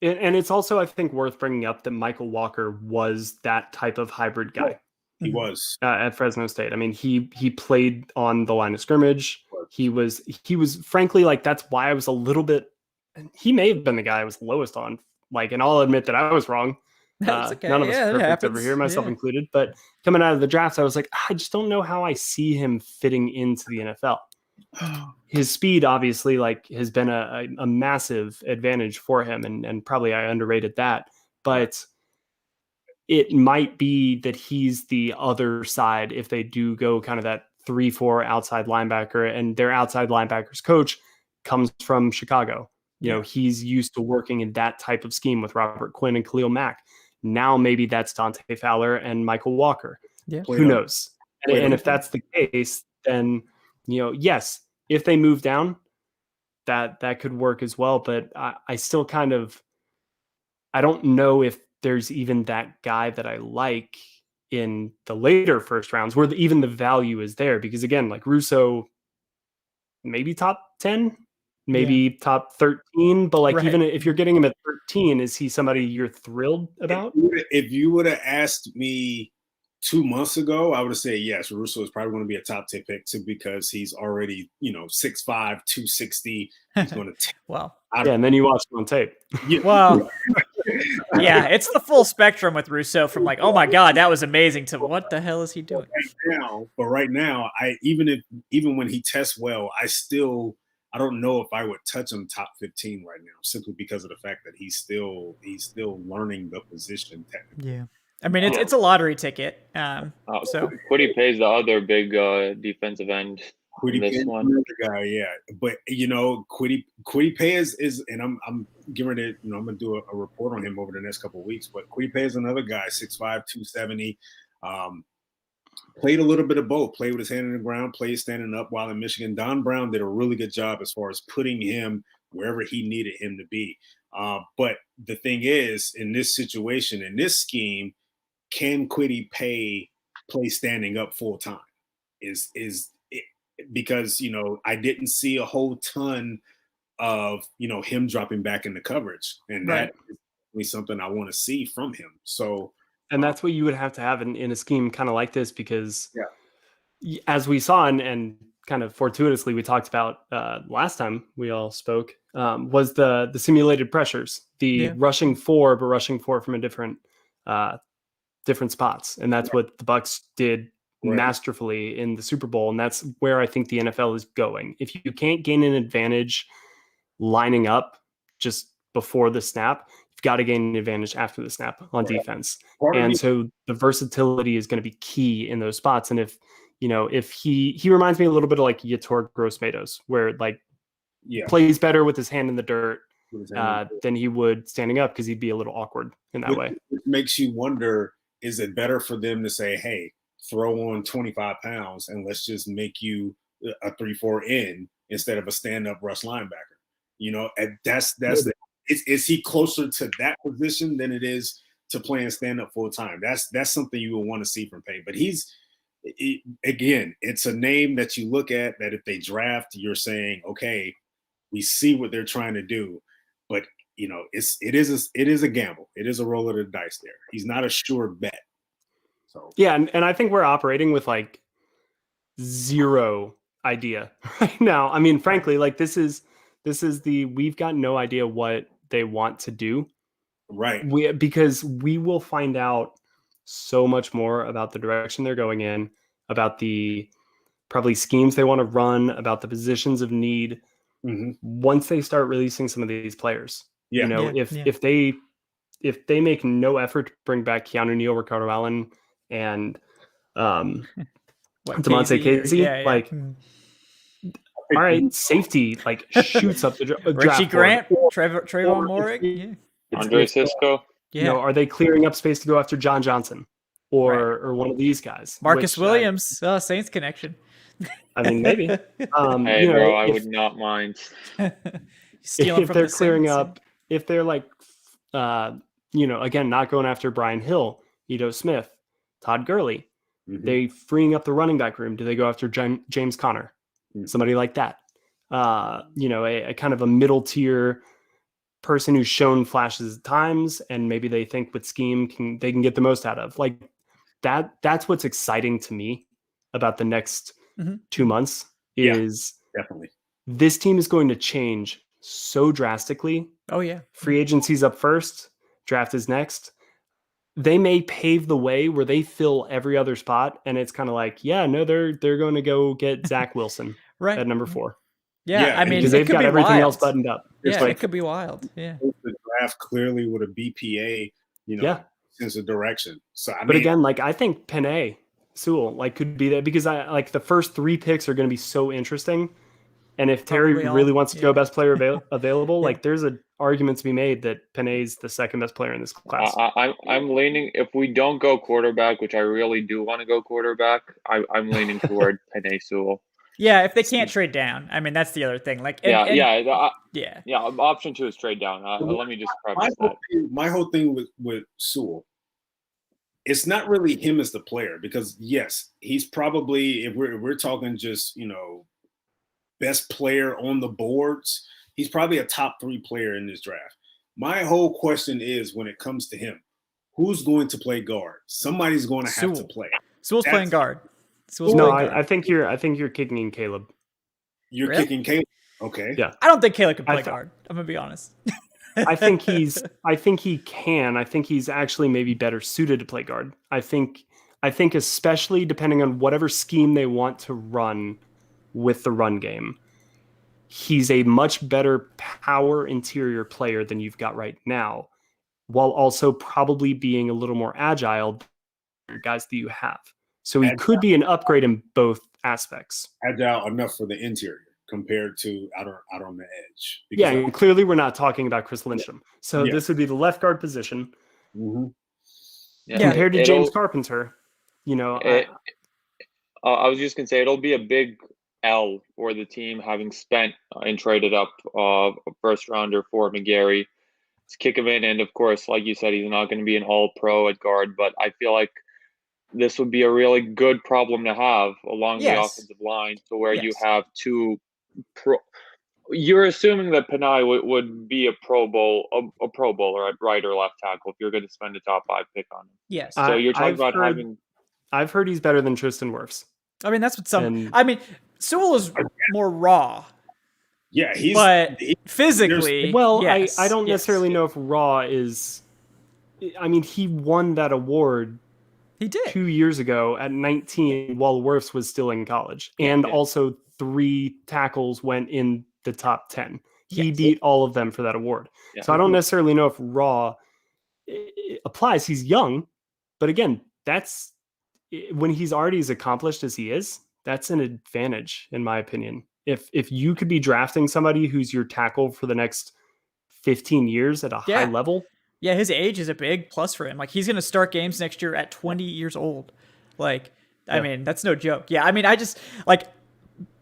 And it's also, I think, worth bringing up that Michael Walker was that type of hybrid guy. He was at Fresno State. I mean, he played on the line of scrimmage. He was frankly, like, that's why I was a little bit. He may have been the guy I was lowest on. Like, and I'll admit that I was wrong. That's okay. None of us are perfect over here, myself included. But coming out of the drafts, I was like, I just don't know how I see him fitting into the NFL. His speed, obviously, like, has been a massive advantage for him, and probably I underrated that. But it might be that he's the other side if they do go kind of that 3-4 outside linebacker, and their outside linebackers coach comes from Chicago. He's used to working in that type of scheme with Robert Quinn and Khalil Mack. Now maybe that's Dante Fowler and Michael Walker. Yeah. Who knows? And if that's the case, then, yes, if they move down, that could work as well. But I still I don't know if there's even that guy that I like in the later first rounds where even the value is there. Because again, like Rousseau, maybe top 10, maybe top 13, but like even if you're getting him at 13, is he somebody you're thrilled about? If you would have asked me 2 months ago, I would have said yes, Russo is probably going to be a top 10 pick too, because he's already, 6'5", 260. He's going to Well, and then you watch him on tape. yeah. well, yeah, it's the full spectrum with Russo from like, oh my God, that was amazing to what the hell is he doing? Right now, even when he tests well, I don't know if I would touch him top 15 right now, simply because of the fact that he's still learning the position technically. Yeah. I mean, it's a lottery ticket. So Quiddy pays the other big defensive end. Quiddy This Pay one. another guy, yeah. But Quiddy Pay is, and I'm giving it, I'm gonna do a report on him over the next couple of weeks. But Quiddy Pay is another guy, 6'5", 270. Played a little bit of both. Played with his hand in the ground, played standing up while in Michigan. Don Brown did a really good job as far as putting him wherever he needed him to be. But the thing is, in this situation, in this scheme, can Quiddy Pay play standing up full time? Because I didn't see a whole ton of him dropping back into coverage, and Right. that is something I want to see from him. So, And that's what you would have to have in a scheme kind of like this, because as we saw and kind of fortuitously we talked about last time we all spoke, was the simulated pressures, the rushing four, but rushing four from a different spots. And that's what the Bucs did masterfully in the Super Bowl. And that's where I think the NFL is going. If you can't gain an advantage lining up just before the snap, you've got to gain an advantage after the snap on defense. So the versatility is going to be key in those spots. And if he reminds me a little bit of like Yator Gross-Matos, where like plays better with his hand in the dirt than he would standing up, because he'd be a little awkward in that way. It makes you wonder, is it better for them to say, hey, throw on 25 pounds and let's just make you a 3-4 in instead of a stand-up rush linebacker? And that's is he closer to that position than it is to playing stand-up full time? That's something you will want to see from Payne. But again, it's a name that you look at that if they draft, you're saying, okay, we see what they're trying to do, but it is a gamble. It is a roll of the dice there. He's not a sure bet. So yeah, and I think we're operating with like zero idea right now. I mean, frankly, like this is we've got no idea what they want to do. Right. Because we will find out so much more about the direction they're going in, about the probably schemes they want to run, about the positions of need once they start releasing some of these players. If they make no effort to bring back Keanu Neil, Ricardo Allen, and Demante Casey, all right, safety like shoots up the draft. Richie Grant, Trayvon Moehrig, Andre Cisco. Are they clearing up space to go after John Johnson or one of these guys? Marcus Williams, Saints connection. I mean, maybe. Hey, bro, I would not mind. If they're clearing up, if they're like, again, not going after Brian Hill, Ito Smith, Todd Gurley, they freeing up the running back room. Do they go after James Conner? Somebody like that. A kind of a middle tier person who's shown flashes at times, and maybe they think with scheme they can get the most out of. Like that's what's exciting to me about the next 2 months is definitely this team is going to change so drastically. Oh yeah. Free agency's up first, draft is next. They may pave the way where they fill every other spot, and it's kind of like, they're going to go get Zach Wilson at number 4. Yeah, I mean, because they've got everything else buttoned up. It could be wild. Yeah, the draft clearly with a BPA, sense of direction. So, but again, like I think Penei Sewell could be there, because I like the first 3 picks are going to be so interesting. And if Terry really wants to go best player available, like there's an argument to be made that Penei's the second best player in this class. I'm leaning, if we don't go quarterback, which I really do want to go quarterback, I'm leaning toward Penei Sewell. Yeah, if they can't trade down, I mean that's the other thing. Like, option 2 is trade down. Let me just preface that. My whole thing with Sewell, it's not really him as the player, because yes, he's probably, if we're talking just best player on the boards, he's probably a top 3 player in this draft. My whole question is, when it comes to him, who's going to play guard? Somebody's going to have to play. Sewell's playing guard. I think you're kicking Caleb. You're Really? kicking Caleb. Okay. Yeah. I don't think Caleb can play guard. I'm gonna be honest. I think he can. I think he's actually maybe better suited to play guard. I think especially depending on whatever scheme they want to run with the run game, he's a much better power interior player than you've got right now, while also probably being a little more agile than the guys that you have. So he could be an upgrade in both aspects. Agile enough for the interior compared to out on the edge. Yeah, and clearly we're not talking about Chris Lindstrom. So this would be the left guard position. Mm-hmm. Compared to James Carpenter, I was just going to say it'll be a big L for the team having spent and traded up a first rounder for McGarry. Let's kick him in. And of course, like you said, he's not going to be an all pro at guard, but I feel like this would be a really good problem to have along the offensive line to where you have two you're assuming that Panay would be a Pro Bowl, a Pro Bowler at right or left tackle if you're going to spend a top 5 pick on him. Yes. So you're talking about having. I've heard he's better than Tristan Wirfs. I mean, that's what Sewell is more raw. Yeah, but physically. Well, yes, I don't necessarily know if raw is. I mean, he won that award. He did 2 years ago at 19 while Wirfs was still in college, and also 3 tackles went in the top 10. He beat all of them for that award. Yeah. So I don't necessarily know if raw applies. He's young, but again, that's when he's already as accomplished as he is. That's an advantage, in my opinion. If you could be drafting somebody who's your tackle for the next 15 years at a high level. Yeah, his age is a big plus for him. Like, he's going to start games next year at 20 years old. Like, I mean, that's no joke. Yeah, I mean, I just, like,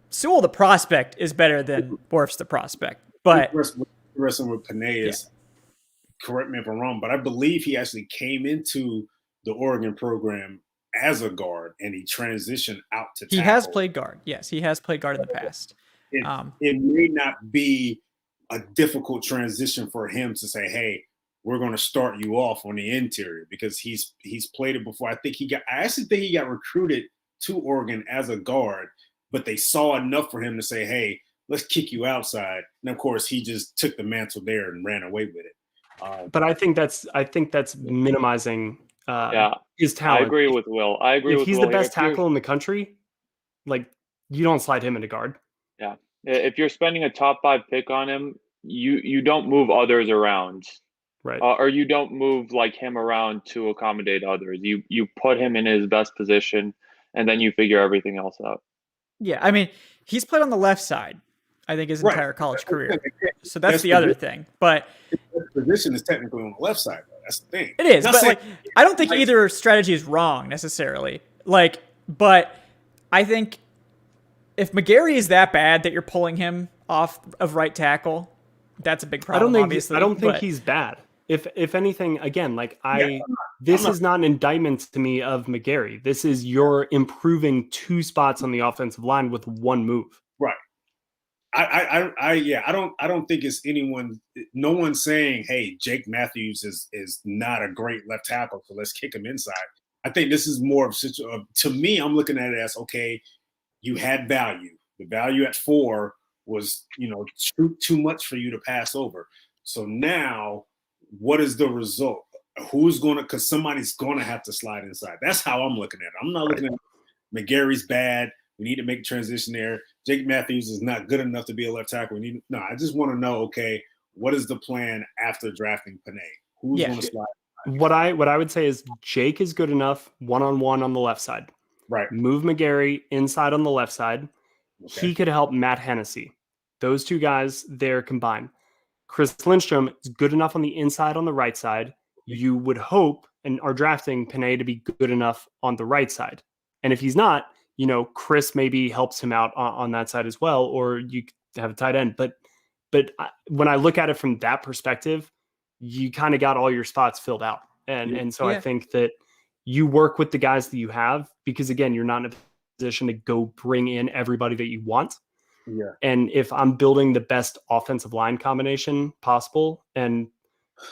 Sewell the prospect is better than Wirfs the prospect. But wrestling with Panay is, correct me if I'm wrong, but I believe he actually came into the Oregon program as a guard, and he transitioned out to tackle. He has played guard. Yes, he has played guard in the past. It may not be a difficult transition for him to say, hey, we're going to start you off on the interior, because he's played it before. I actually think he got recruited to Oregon as a guard, but they saw enough for him to say, hey, let's kick you outside. And of course, he just took the mantle there and ran away with it. But I think that's minimizing his talent. I agree with Will. If he's the best tackle in the country, like, you don't slide him into guard. Yeah. If you're spending a top 5 pick on him, you don't move others around. Right. Or you don't move like him around to accommodate others. You put him in his best position, and then you figure everything else out. Yeah, I mean, he's played on the left side, I think, his entire college career. So that's the other thing. But his position is technically on the left side, though. That's the thing. It is, but like, I don't think either strategy is wrong necessarily. Like, but I think if McGarry is that bad that you're pulling him off of right tackle, that's a big problem. I don't think he's bad. If anything, again, like this is not an indictment to me of McGarry. This is you're improving 2 spots on the offensive line with 1 move. Right. I don't think it's no one's saying, hey, Jake Matthews is not a great left tackle, so let's kick him inside. I think this is more of, to me, I'm looking at it as, okay, you had value. The value at 4 was, too much for you to pass over. So now, what is the result? Because somebody's going to have to slide inside. That's how I'm looking at it. I'm not looking at McGarry's bad. We need to make transition there. Jake Matthews is not good enough to be a left tackle. I just want to know, okay, what is the plan after drafting Panay? Who's going to slide inside? What I would say is Jake is good enough one-on-one on the left side. Right. Move McGarry inside on the left side. Okay. He could help Matt Hennessy. Those 2 guys there combined. Chris Lindstrom is good enough on the inside on the right side. You would hope and are drafting Panay to be good enough on the right side. And if he's not, Chris maybe helps him out on that side as well, or you have a tight end. But when I look at it from that perspective, you kind of got all your spots filled out. And so I think that you work with the guys that you have, because again, you're not in a position to go bring in everybody that you want. Yeah. And if I'm building the best offensive line combination possible, and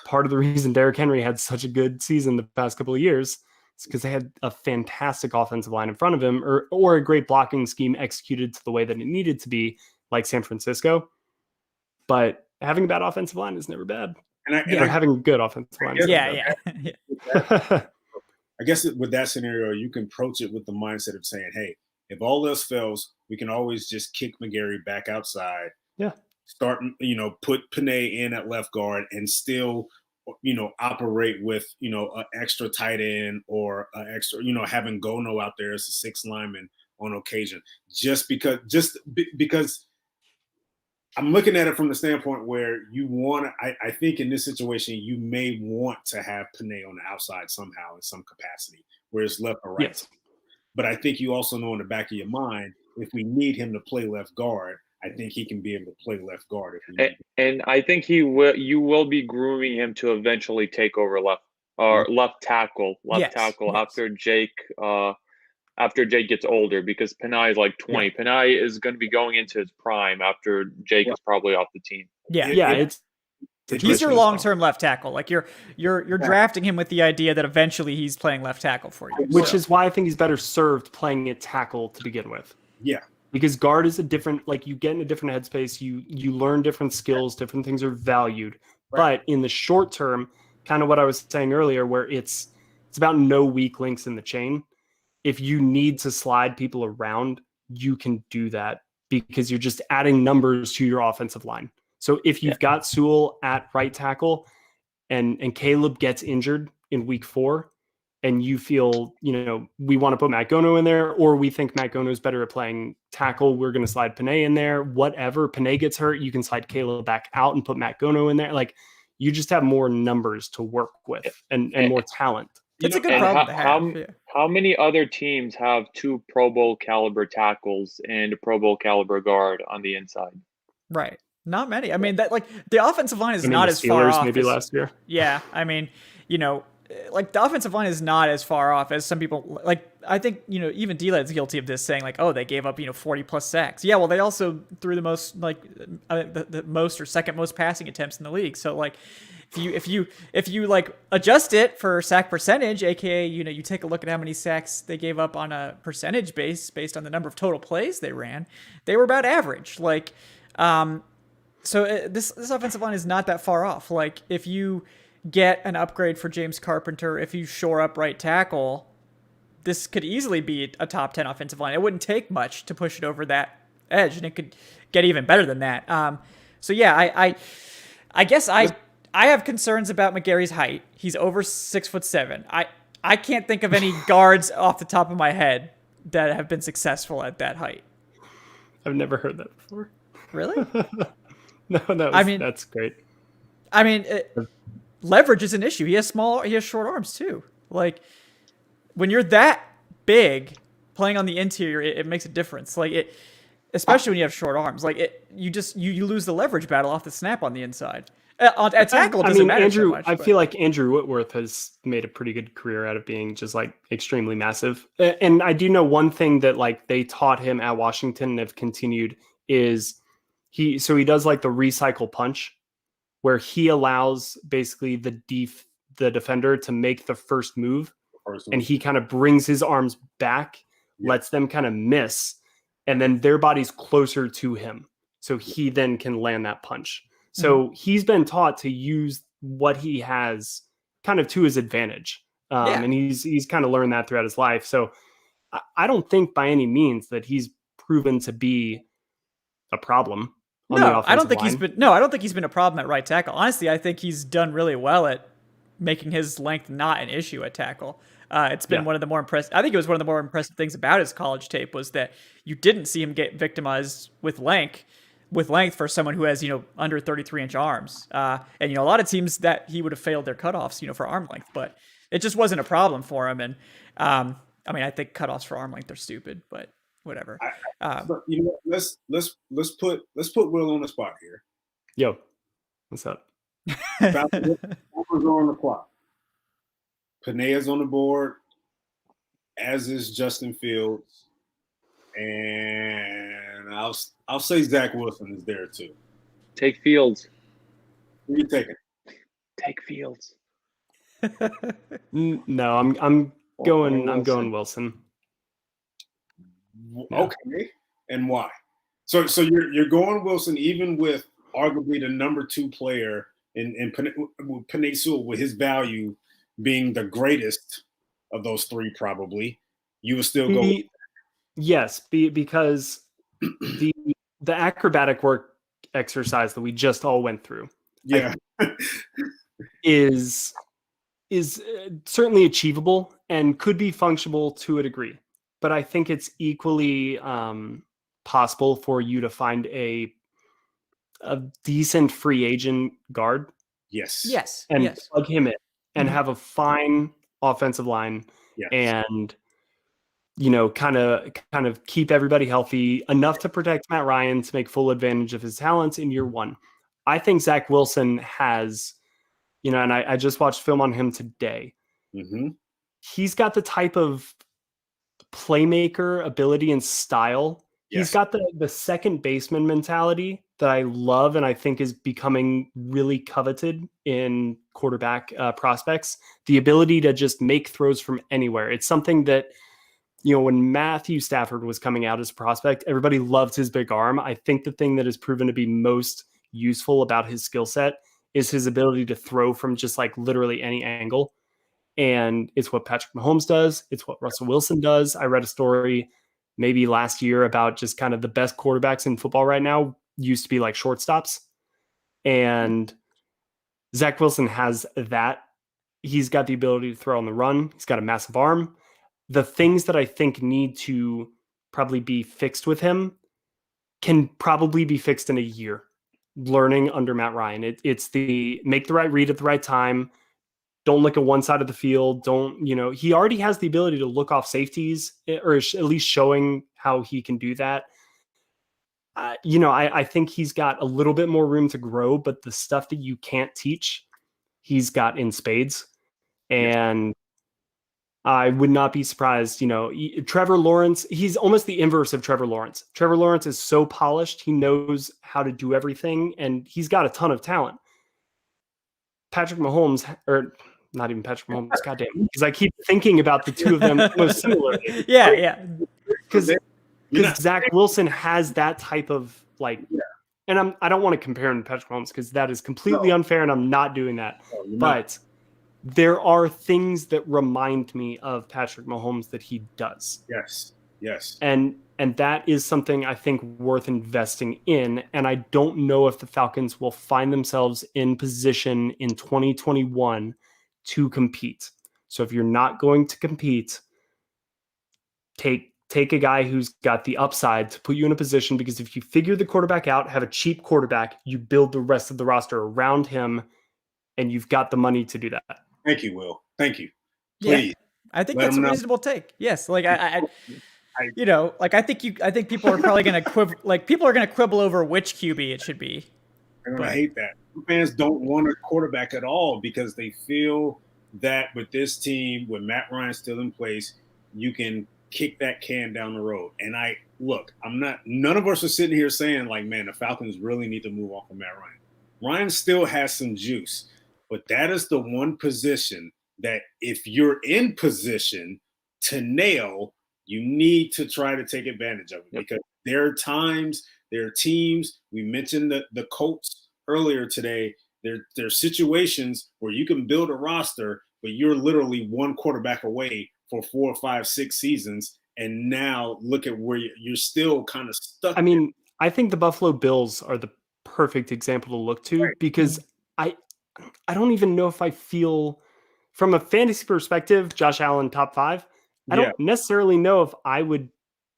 part of the reason Derrick Henry had such a good season the past couple of years is because they had a fantastic offensive line in front of him, or a great blocking scheme executed to the way that it needed to be, like San Francisco. But having a bad offensive line is never bad. Or having a good offensive line is never bad. I guess with that scenario, you can approach it with the mindset of saying, hey, if all else fails, we can always just kick McGarry back outside. Yeah. Start, put Panay in at left guard and still, operate with, an extra tight end or an extra, having Gono out there as a sixth lineman on occasion. Just because I'm looking at it from the standpoint where you want to, I think in this situation, you may want to have Panay on the outside somehow in some capacity, where it's left or right. Yes. But I think you also know in the back of your mind, if we need him to play left guard, I think he can be able to play left guard. And I think you will be grooming him to eventually take over left tackle after Jake gets older, because Panay is like 20. Yeah. Panay is going to be going into his prime after Jake is probably off the team. Yeah. He's your long-term left tackle. Like you're drafting him with the idea that eventually he's playing left tackle for you. Which is why I think he's better served playing at tackle to begin with. Yeah. Because guard is a different, like you get in a different headspace, you learn different skills, different things are valued. Right. But in the short term, kind of what I was saying earlier, where it's about no weak links in the chain. If you need to slide people around, you can do that because you're just adding numbers to your offensive line. So if you've got Sewell at right tackle and Caleb gets injured in week 4, and you feel, we want to put Matt Gono in there, or we think Matt Gono is better at playing tackle, we're going to slide Panay in there. Whatever, Panay gets hurt, you can slide Caleb back out and put Matt Gono in there. Like, you just have more numbers to work with and more talent. It's a good problem to have. How many other teams have 2 Pro Bowl caliber tackles and a Pro Bowl caliber guard on the inside? Right. Not many. I mean, that the offensive line is not as far off. Maybe last year. Yeah. I mean, like the offensive line is not as far off as some people. Like, I think, even D-Led's guilty of this, saying like, oh, they gave up, 40 plus sacks. Yeah, well, they also threw the most, the most or second most passing attempts in the league. So like, if you like adjust it for sack percentage, aka you take a look at how many sacks they gave up on a percentage based on the number of total plays they ran, they were about average. Like, so this offensive line is not that far off. Like, if you get an upgrade for James Carpenter, if you shore up right tackle, this could easily be a top 10 offensive line. It wouldn't take much to push it over that edge, and it could get even better than that. So yeah, I guess I have concerns about McGarry's height. He's over 6'7". I can't think of any guards off the top of my head that have been successful at that height. I've never heard that before. Really? No, that's great. I mean, leverage is an issue. He has short arms too. Like, when you're that big, playing on the interior, it makes a difference. Like, especially when you have short arms. Like, you lose the leverage battle off the snap on the inside. At tackle, it doesn't matter so much. I feel like Andrew Whitworth has made a pretty good career out of being just like extremely massive. And I do know one thing that like they taught him at Washington and have continued is he does like the recycle punch, where he allows basically the defender to make the first move, and he kind of brings his arms back, lets them kind of miss, and then their body's closer to him, so he then can land that punch. So he's been taught to use what he has kind of to his advantage, and he's kind of learned that throughout his life. So I don't think by any means that he's proven to be a problem. I don't think he's been a problem at right tackle. Honestly, I think he's done really well at making his length not an issue at tackle. It's been one of the more impressive. I think it was one of the more impressive things about his college tape was that you didn't see him get victimized with length for someone who has under 33-inch arms. And a lot of teams that he would have failed their cutoffs for arm length, but it just wasn't a problem for him. And I think cutoffs for arm length are stupid, but whatever. Let's put Will on the spot here. Yo, what's up? Falcons are on the clock. Panea's on the board, as is Justin Fields, and I'll say Zach Wilson is there too. Take Fields. Who are you taking? take Fields. No, I'm going Wilson. Okay, and why? So you're going Wilson even with arguably the number 2 player in Penei Sewell, with his value being the greatest of those 3, probably. You would still go. Yes, because the acrobatic work exercise that we just all went through, Yeah, is certainly achievable and could be functional to a degree. But I think it's equally possible for you to find a decent free agent guard. yes, And plug him in and have a fine offensive line. Yes. And kind of keep everybody healthy enough to protect Matt Ryan to make full advantage of his talents in year 1. I think Zach Wilson has, and I just watched film on him today. Mm-hmm. He's got the type of playmaker ability and style. Yes. He's got the second baseman mentality that I love and I think is becoming really coveted in quarterback prospects. The ability to just make throws from anywhere. It's something that, when Matthew Stafford was coming out as a prospect, everybody loved his big arm. I think the thing that has proven to be most useful about his skill set is his ability to throw from just like literally any angle. And it's what Patrick Mahomes does. It's what Russell Wilson does. I read a story maybe last year about just kind of the best quarterbacks in football right now used to be like shortstops. And Zach Wilson has that. He's got the ability to throw on the run. He's got a massive arm. The things that I think need to probably be fixed with him can probably be fixed in a year, learning under Matt Ryan. It's the make the right read at the right time. Don't look at one side of the field. He already has the ability to look off safeties, or at least showing how he can do that. I think he's got a little bit more room to grow, but the stuff that you can't teach, he's got in spades. And I would not be surprised, Trevor Lawrence, he's almost the inverse of Trevor Lawrence. Trevor Lawrence is so polished. He knows how to do everything and he's got a ton of talent. Patrick Mahomes, or not even Patrick Mahomes, goddamn, because I keep thinking about the two of them most similarly. Yeah. Because Zach Wilson has that type of and I don't want to compare him to Patrick Mahomes because that is completely unfair and I'm not doing that. But there are things that remind me of Patrick Mahomes that he does. Yes. And that is something I think worth investing in. And I don't know if the Falcons will find themselves in position in 2021 to compete. So if you're not going to compete, take a guy who's got the upside to put you in a position, because if you figure the quarterback out, have a cheap quarterback, you build the rest of the roster around him and you've got the money to do that. Thank you, Will. Thank you. Please. Yeah, I think that's a reasonable take. Yes, I think people are probably going to people are going to quibble over which QB it should be. They're going to hate that. Fans don't want a quarterback at all because they feel that with this team, with Matt Ryan still in place, you can kick that can down the road. And none of us are sitting here saying man, the Falcons really need to move off of Matt Ryan. Ryan still has some juice. But that is the one position that if you're in position to nail, you need to try to take advantage of it. Because there are times, there are teams, we mentioned the Colts earlier today, there are situations where you can build a roster, but you're literally one quarterback away for 4, 5, 6 seasons. And now look at where you're still kind of stuck. I mean, I think the Buffalo Bills are the perfect example to look to because I don't even know if I feel, from a fantasy perspective, Josh Allen top 5. I don't necessarily know if I would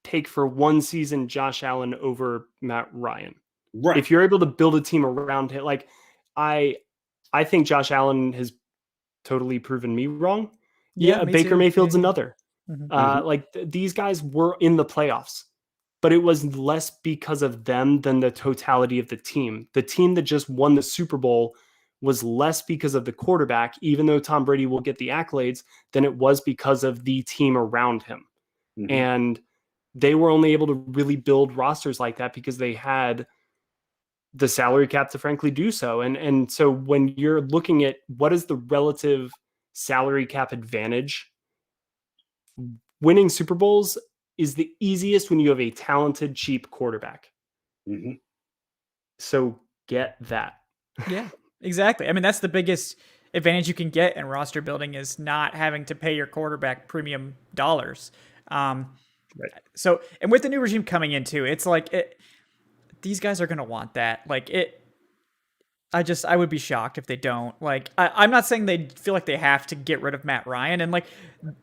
take for one season Josh Allen over Matt Ryan. Right. If you're able to build a team around him, I think Josh Allen has totally proven me wrong. Yeah, Baker Mayfield's another. Mm-hmm. These guys were in the playoffs, but it was less because of them than the totality of the team. The team that just won the Super Bowl was less because of the quarterback, even though Tom Brady will get the accolades, than it was because of the team around him. Mm-hmm. And they were only able to really build rosters like that because they had the salary cap to frankly do so. And so when you're looking at what is the relative salary cap advantage, winning Super Bowls is the easiest when you have a talented, cheap quarterback. Mm-hmm. So get that. Yeah, exactly. I mean, that's the biggest advantage you can get in roster building is not having to pay your quarterback premium dollars. Right. So, and with the new regime coming into, it's like these guys are going to want that. Like I would be shocked if they don't. Like, I'm not saying they feel like they have to get rid of Matt Ryan, and like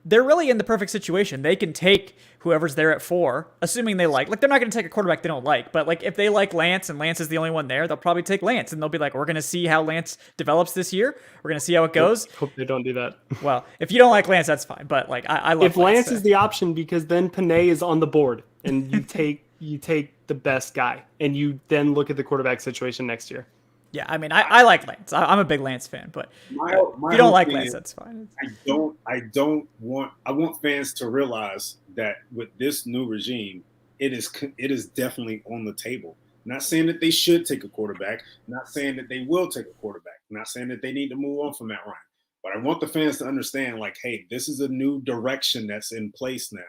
they're really in the perfect situation. They can take whoever's there at 4, assuming they like they're not going to take a quarterback they don't like, but like if they like Lance and Lance is the only one there, they'll probably take Lance, and they'll be like, we're going to see how Lance develops this year. We're going to see how it goes. Hope they don't do that. Well, if you don't like Lance, that's fine. But like I love if Lance is the option, because then Panay is on the board, and you take the best guy, and you then look at the quarterback situation next year. Yeah, I mean, I like Lance. I'm a big Lance fan, but if you don't like Lance, that's fine. I want fans to realize that with this new regime, it is definitely on the table. Not saying that they should take a quarterback, not saying that they will take a quarterback, not saying that they need to move on from Matt Ryan. But I want the fans to understand, like, hey, this is a new direction that's in place now.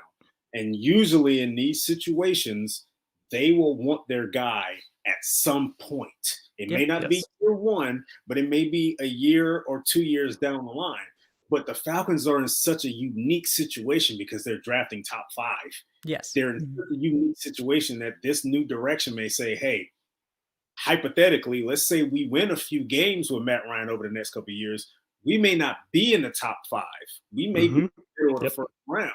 And usually in these situations, they will want their guy at some point. It may not be year 1, but it may be a year or 2 years down the line. But the Falcons are in such a unique situation because they're drafting top 5. Yes. They're in such a unique situation that this new direction may say, hey, hypothetically, let's say we win a few games with Matt Ryan over the next couple of years. We may not be in the top 5. We may be in the first round.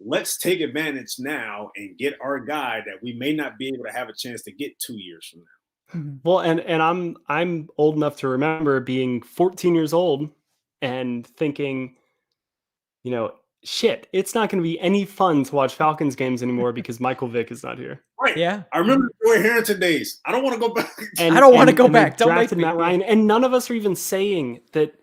Let's take advantage now and get our guy that we may not be able to have a chance to get 2 years from now. Well, and I'm old enough to remember being 14 years old and thinking, shit, it's not going to be any fun to watch Falcons games anymore because Michael Vick is not here. Right. Yeah. I remember Joy Harrington days. I don't want to go back. I don't want to go back. Don't make me. Matt Ryan, and none of us are even saying that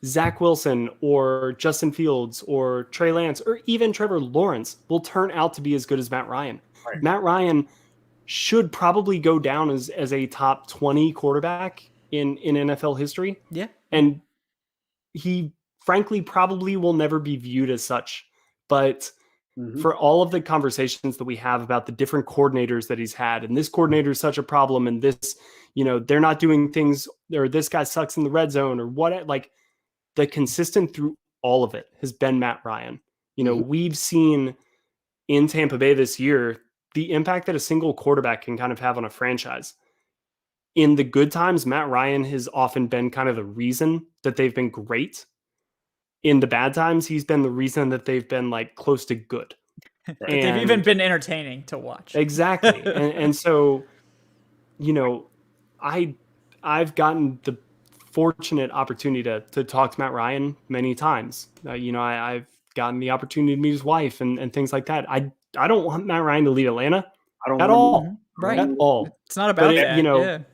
Zach Wilson or Justin Fields or Trey Lance or even Trevor Lawrence will turn out to be as good as Matt Ryan. Right. Matt Ryan should probably go down as a top 20 quarterback in NFL history. Yeah. And he frankly probably will never be viewed as such. But for all of the conversations that we have about the different coordinators that he's had, and this coordinator is such a problem, and this, they're not doing things, or this guy sucks in the red zone, or what, like the consistent through all of it has been Matt Ryan. We've seen in Tampa Bay this year the impact that a single quarterback can kind of have on a franchise. In the good times, Matt Ryan has often been kind of the reason that they've been great. In the bad times, he's been the reason that they've been like close to good. Right. They've even been entertaining to watch. Exactly. and so, I've gotten the fortunate opportunity to talk to Matt Ryan many times. I've gotten the opportunity to meet his wife and things like that. I don't want Matt Ryan to leave Atlanta at all. Right. At all. It's not about that.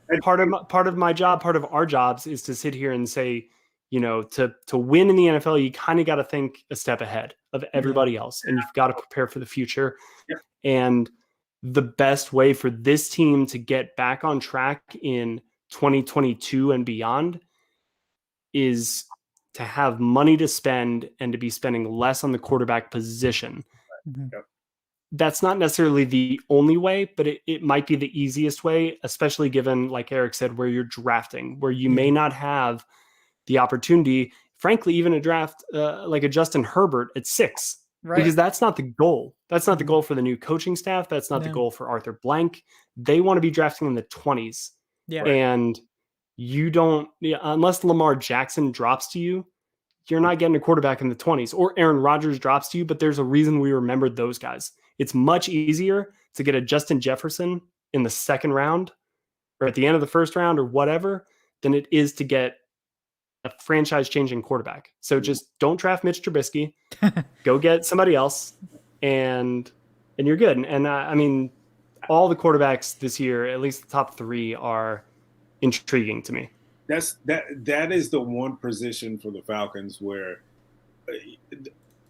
Part of my job, part of our jobs is to sit here and say, to win in the NFL, you kind of got to think a step ahead of everybody else, and you've got to prepare for the future. Yeah. And the best way for this team to get back on track in 2022 and beyond is to have money to spend and to be spending less on the quarterback position. That's not necessarily the only way, but it might be the easiest way, especially given, like Eric said, where you're drafting, where you may not have the opportunity, frankly, even a draft like a Justin Herbert at 6, because that's not the goal. That's not the goal for the new coaching staff. That's not the goal for Arthur Blank. They want to be drafting in the 20s. Yeah. And you don't, unless Lamar Jackson drops to you, you're not getting a quarterback in the 20s, or Aaron Rodgers drops to you, but there's a reason we remembered those guys. It's much easier to get a Justin Jefferson in the 2nd round or at the end of the 1st round or whatever than it is to get a franchise-changing quarterback. So just don't draft Mitch Trubisky. Go get somebody else, and you're good. And I mean, all the quarterbacks this year, at least the top 3, are intriguing to me. That is the one position for the Falcons where,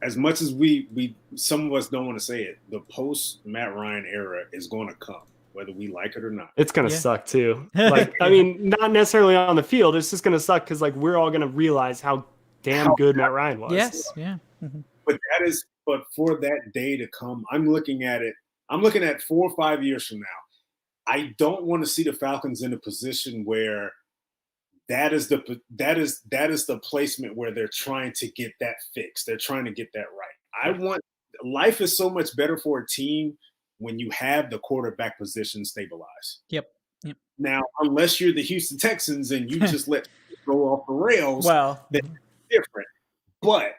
as much as we some of us don't want to say it, the post Matt Ryan era is going to come. whether we like it or not. It's going to suck too. Like, I mean, not necessarily on the field. It's just going to suck because like we're all going to realize how damn good Matt Ryan was. Yes. Yeah. But for that day to come, I'm looking at 4 or 5 years from now. I don't want to see the Falcons in a position where that is the placement where they're trying to get that fixed. They're trying to get that right. Life is so much better for a team when you have the quarterback position stabilized. Yep. Now, unless you're the Houston Texans and you just let go off the rails, well, that's different. But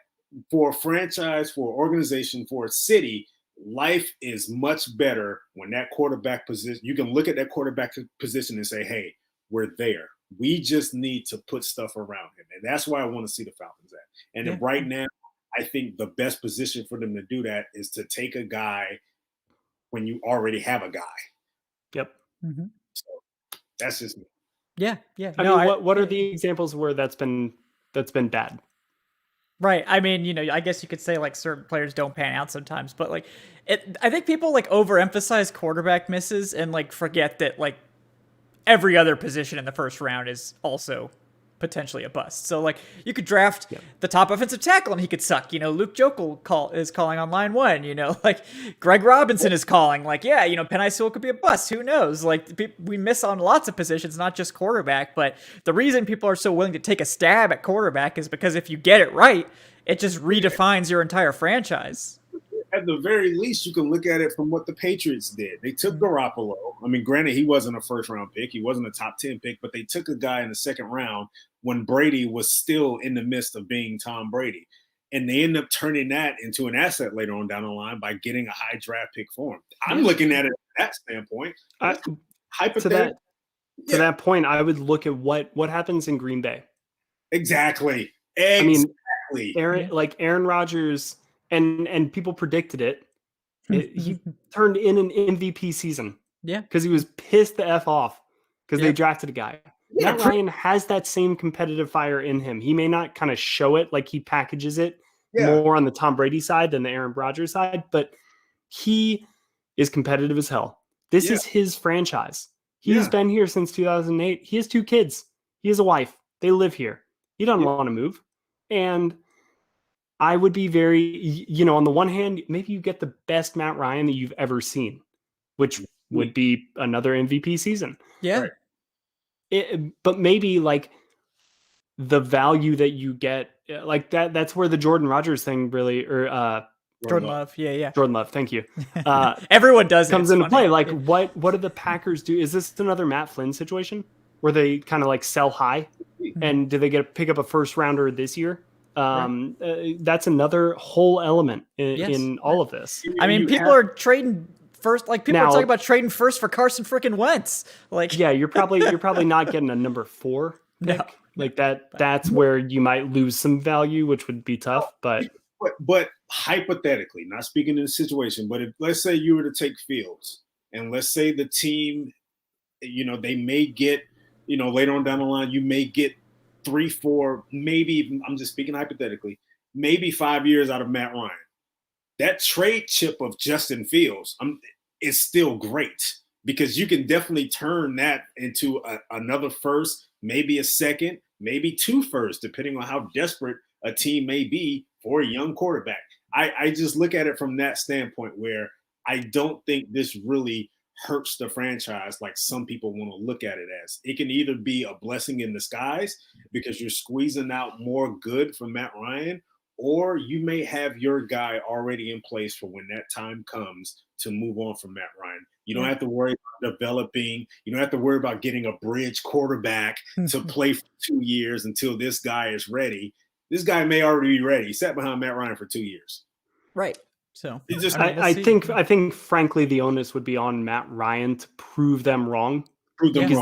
for a franchise, for an organization, for a city, life is much better when that quarterback position, you can look at that quarterback position and say, hey, we're there. We just need to put stuff around him. And that's why I want to see the Falcons at. And right now, I think the best position for them to do that is to take a guy when you already have a guy. Yep. Mm-hmm. So that's just me. Yeah. I mean, what are the examples where that's been bad? Right. I mean, I guess you could say like certain players don't pan out sometimes, but like I think people like overemphasize quarterback misses and like forget that like every other position in the first round is also potentially a bust. So like you could draft the top offensive tackle and he could suck. Luke Jokel is calling on line 1, like Greg Robinson is calling like, Penei Sewell could be a bust. Who knows? Like we miss on lots of positions, not just quarterback, but the reason people are so willing to take a stab at quarterback is because if you get it right, it just redefines your entire franchise. At the very least, you can look at it from what the Patriots did. They took Garoppolo. I mean, granted, he wasn't a first-round pick. He wasn't a top 10 pick, but they took a guy in the second round when Brady was still in the midst of being Tom Brady. And they ended up turning that into an asset later on down the line by getting a high draft pick for him. I'm looking at it from that standpoint. Hypothetically. To that point, I would look at what happens in Green Bay. Exactly. I mean, Aaron Rodgers – and people predicted it. He turned in an MVP season. Yeah. Because he was pissed the F off because they drafted a guy. Matt Ryan has that same competitive fire in him. He may not kind of show it, like he packages it more on the Tom Brady side than the Aaron Rodgers side, but he is competitive as hell. This is his franchise. He has been here since 2008. He has 2 kids. He has a wife. They live here. He doesn't want to move. And I would be very, on the one hand, maybe you get the best Matt Ryan that you've ever seen, which would be another MVP season. Yeah. Right. But maybe like the value that you get, like that's where the Jordan Rodgers thing really, or Jordan Love. Yeah. Jordan Love. Thank you. Everyone does. Comes into play. Like what do the Packers do? Is this another Matt Flynn situation where they kind of like sell high? And do they pick up a first rounder this year? That's another whole element in all of this. I mean, people are trading first. Like people are talking about trading first for Carson freaking Wentz. Like, you're probably not getting a number 4 pick. No. Like that. That's where you might lose some value, which would be tough. But hypothetically, not speaking in the situation, but let's say you were to take Fields, and let's say the team, they may get, later on down the line, you may get 3, 4, maybe even, I'm just speaking hypothetically, maybe 5 years out of Matt Ryan. That trade chip of Justin Fields is still great because you can definitely turn that into another first, maybe a second, maybe 2 firsts, depending on how desperate a team may be for a young quarterback. I just look at it from that standpoint where I don't think this really hurts the franchise like some people want to look at it as. It can either be a blessing in disguise because you're squeezing out more good from Matt Ryan, or you may have your guy already in place for when that time comes to move on from Matt Ryan. You don't have to worry about developing. You don't have to worry about getting a bridge quarterback to play for 2 years until this guy is ready. This guy may already be ready. He sat behind Matt Ryan for 2 years. Right. So I think frankly the onus would be on Matt Ryan to prove them wrong.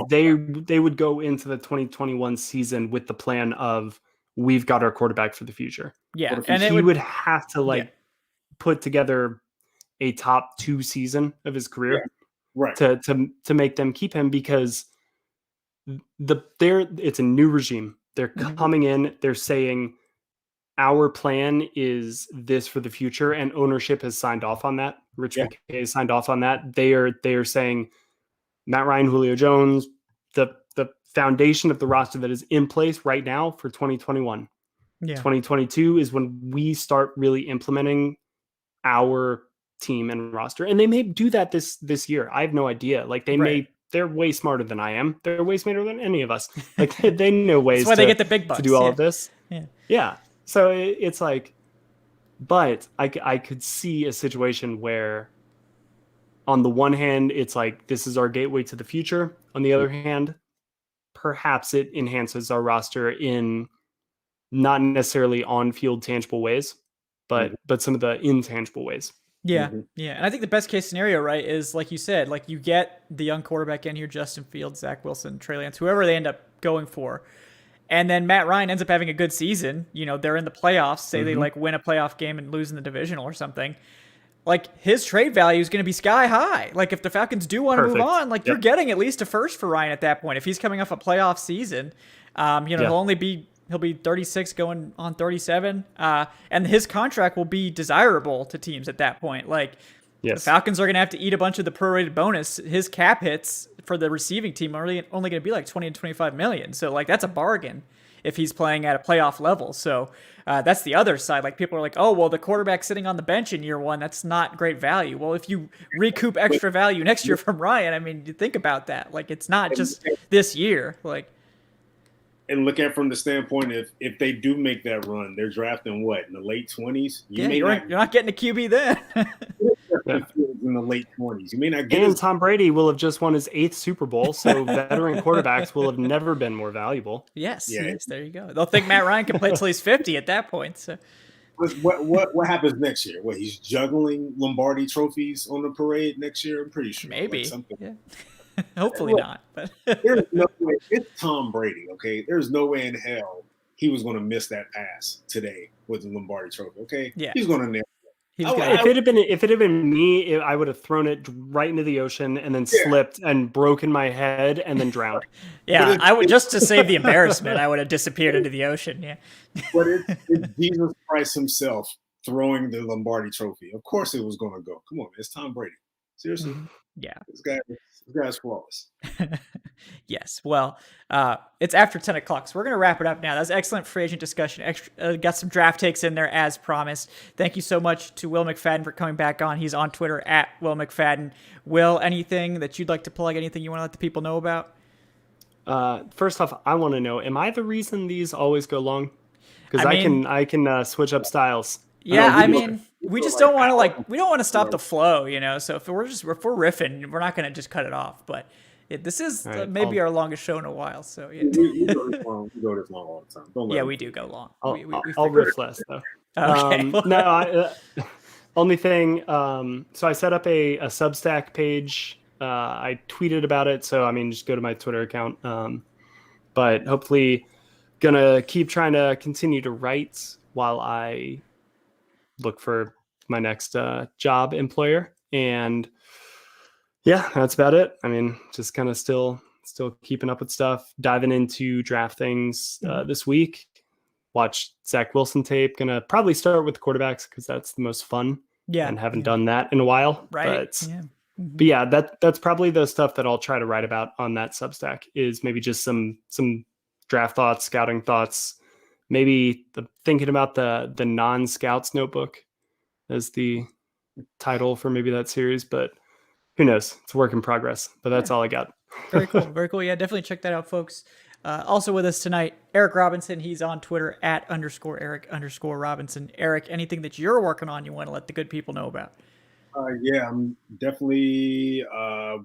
They would go into the 2021 season with the plan of we've got our quarterback for the future. Yeah, and he would have to put together a top 2 season of his career, right? To make them keep him because it's a new regime. They're coming in. They're saying our plan is this for the future, and ownership has signed off on that. Rich McKay has signed off on that. They are saying Matt Ryan, Julio Jones, the foundation of the roster that is in place right now for 2021. Yeah. 2022 is when we start really implementing our team and roster, and they may do that this year. I have no idea. Like they're way smarter than I am. They're way smarter than any of us. Like they know ways. That's why they get the big bucks to do all of this. Yeah. So it's like, but I could see a situation where, on the one hand, it's like this is our gateway to the future. On the other hand, perhaps it enhances our roster in not necessarily on-field tangible ways, but some of the intangible ways. Yeah. And I think the best case scenario, right, is like you said, like you get the young quarterback in here, Justin Fields, Zach Wilson, Trey Lance, whoever they end up going for. And then Matt Ryan ends up having a good season. You know, they're in the playoffs. Say they like win a playoff game and lose in the divisional or something. Like his trade value is going to be sky high. Like if the Falcons do want to move on, like you're getting at least a first for Ryan at that point. If he's coming off a playoff season, he'll be 36 going on 37. And his contract will be desirable to teams at that point. Like the Falcons are going to have to eat a bunch of the prorated bonus. His cap hits for the receiving team are only going to be like 20 to 25 million. So like that's a bargain if he's playing at a playoff level. So that's the other side. Like people are like, oh, well, the quarterback sitting on the bench in year one, that's not great value. Well, if you recoup extra value next year from Ryan, I mean, you think about that. Like it's not just this year. Like, and look at it from the standpoint if they do make that run, they're drafting what in the late 20s. You're not getting a QB then. In the late 20s, you may not get. And Tom Brady will have just won his 8th Super Bowl, so veteran quarterbacks will have never been more valuable. Yes, there you go. They'll think Matt Ryan can play till he's 50 at that point. So, what happens next year? What, he's juggling Lombardi trophies on the parade next year? I'm pretty sure. Maybe. Hopefully not. But there's no way. It's Tom Brady. Okay, there's no way in hell he was going to miss that pass today with the Lombardi trophy. Okay, he's going to nail. If it had been me, I would have thrown it right into the ocean and then slipped and broken my head and then drowned. I would, just to save the embarrassment, I would have disappeared into the ocean. Yeah, but it's Jesus Christ himself throwing the Lombardi trophy. Of course, it was going to go. Come on, man. It's Tom Brady. Seriously. Yeah, this guy's flawless. Yes. Well, it's after 10 o'clock, so we're going to wrap it up now. That's excellent free agent discussion. Got some draft takes in there as promised. Thank you so much to Will McFadden for coming back on. He's on Twitter at Will McFadden. Will, anything that you'd like to plug? Anything you want to let the people know about? First off, I want to know: am I the reason these always go long? Because I can switch up styles. Yeah, I mean, we just don't want to we don't want to stop the flow, you know. So if we're riffing, we're not going to just cut it off. But this is maybe our longest show in a while. So yeah, we go this long all the time. We do go long. I'll riff less though. Okay. Only thing. So I set up a Substack page. I tweeted about it. So I mean, just go to my Twitter account. But hopefully, gonna keep trying to continue to write while I look for my next job employer. And yeah, that's about it. I mean, just kind of still keeping up with stuff, diving into draft things this week. Watch Zach Wilson tape. Gonna probably start with the quarterbacks because that's the most fun. Yeah, and haven't done that in a while. Right. But yeah, that's probably the stuff that I'll try to write about on that Substack. Is maybe just some draft thoughts, scouting thoughts. Maybe thinking about the non-scouts notebook as the title for maybe that series, but who knows? It's a work in progress, but that's all I got. Very cool. Very cool. Yeah, definitely check that out, folks. Also with us tonight, Eric Robinson. He's on Twitter at @Eric_Robinson. Eric, anything that you're working on you want to let the good people know about? Yeah, I'm definitely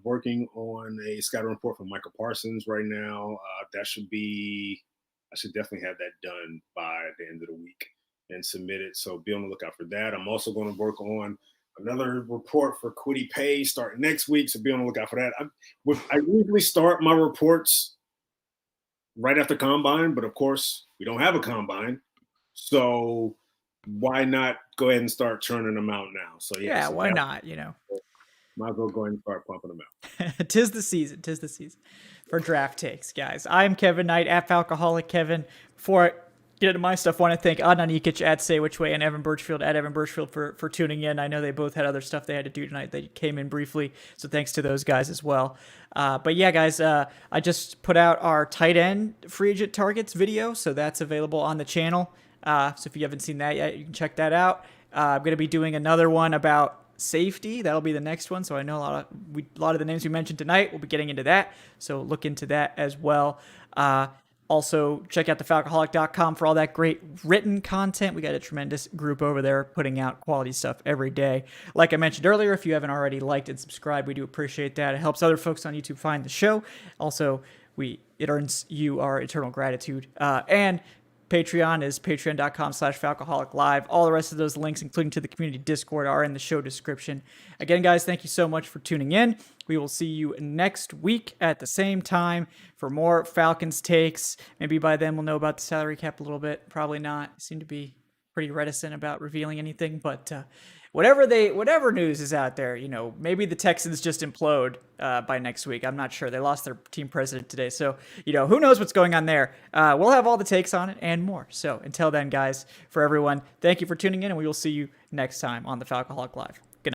working on a scouting report for Michael Parsons right now. I should definitely have that done by the end of the week and submit it. So be on the lookout for that. I'm also going to work on another report for Kwity Paye starting next week. So be on the lookout for that. I usually start my reports right after Combine, but of course we don't have a Combine. So why not go ahead and start churning them out now? So yeah, why not? You know, might as well go ahead and start pumping them out. Tis the season for draft takes, guys. I'm Kevin Knight at Falcoholic Kevin. Before get into my stuff, want to thank Adnan Ikic at Say Which Way and Evan Birchfield at Evan Birchfield for tuning in. I know they both had other stuff they had to do tonight. They came in briefly, so thanks to those guys as well. But yeah, guys, I just put out our tight end free agent targets video, so that's available on the channel. So if you haven't seen that yet, you can check that out. I'm going to be doing another one about safety. That'll be the next one. So I know a lot of the names we mentioned tonight, we'll be getting into that. So look into that as well. Also, check out the Falcoholic.com for all that great written content. We got a tremendous group over there putting out quality stuff every day. Like I mentioned earlier, if you haven't already liked and subscribed, we do appreciate that. It helps other folks on YouTube find the show. Also, it earns you our eternal gratitude. And Patreon is patreon.com/Falcoholic Live. All the rest of those links, including to the community Discord, are in the show description. Again, guys, thank you so much for tuning in. We will see you next week at the same time for more Falcons takes. Maybe by then we'll know about the salary cap a little bit. Probably not. They seem to be pretty reticent about revealing anything, but whatever news is out there, maybe the Texans just implode by next week. I'm not sure. They lost their team president today, so who knows what's going on there. We'll have all the takes on it and more. So until then, guys, for everyone, thank you for tuning in, and we will see you next time on the Falcoholic Live.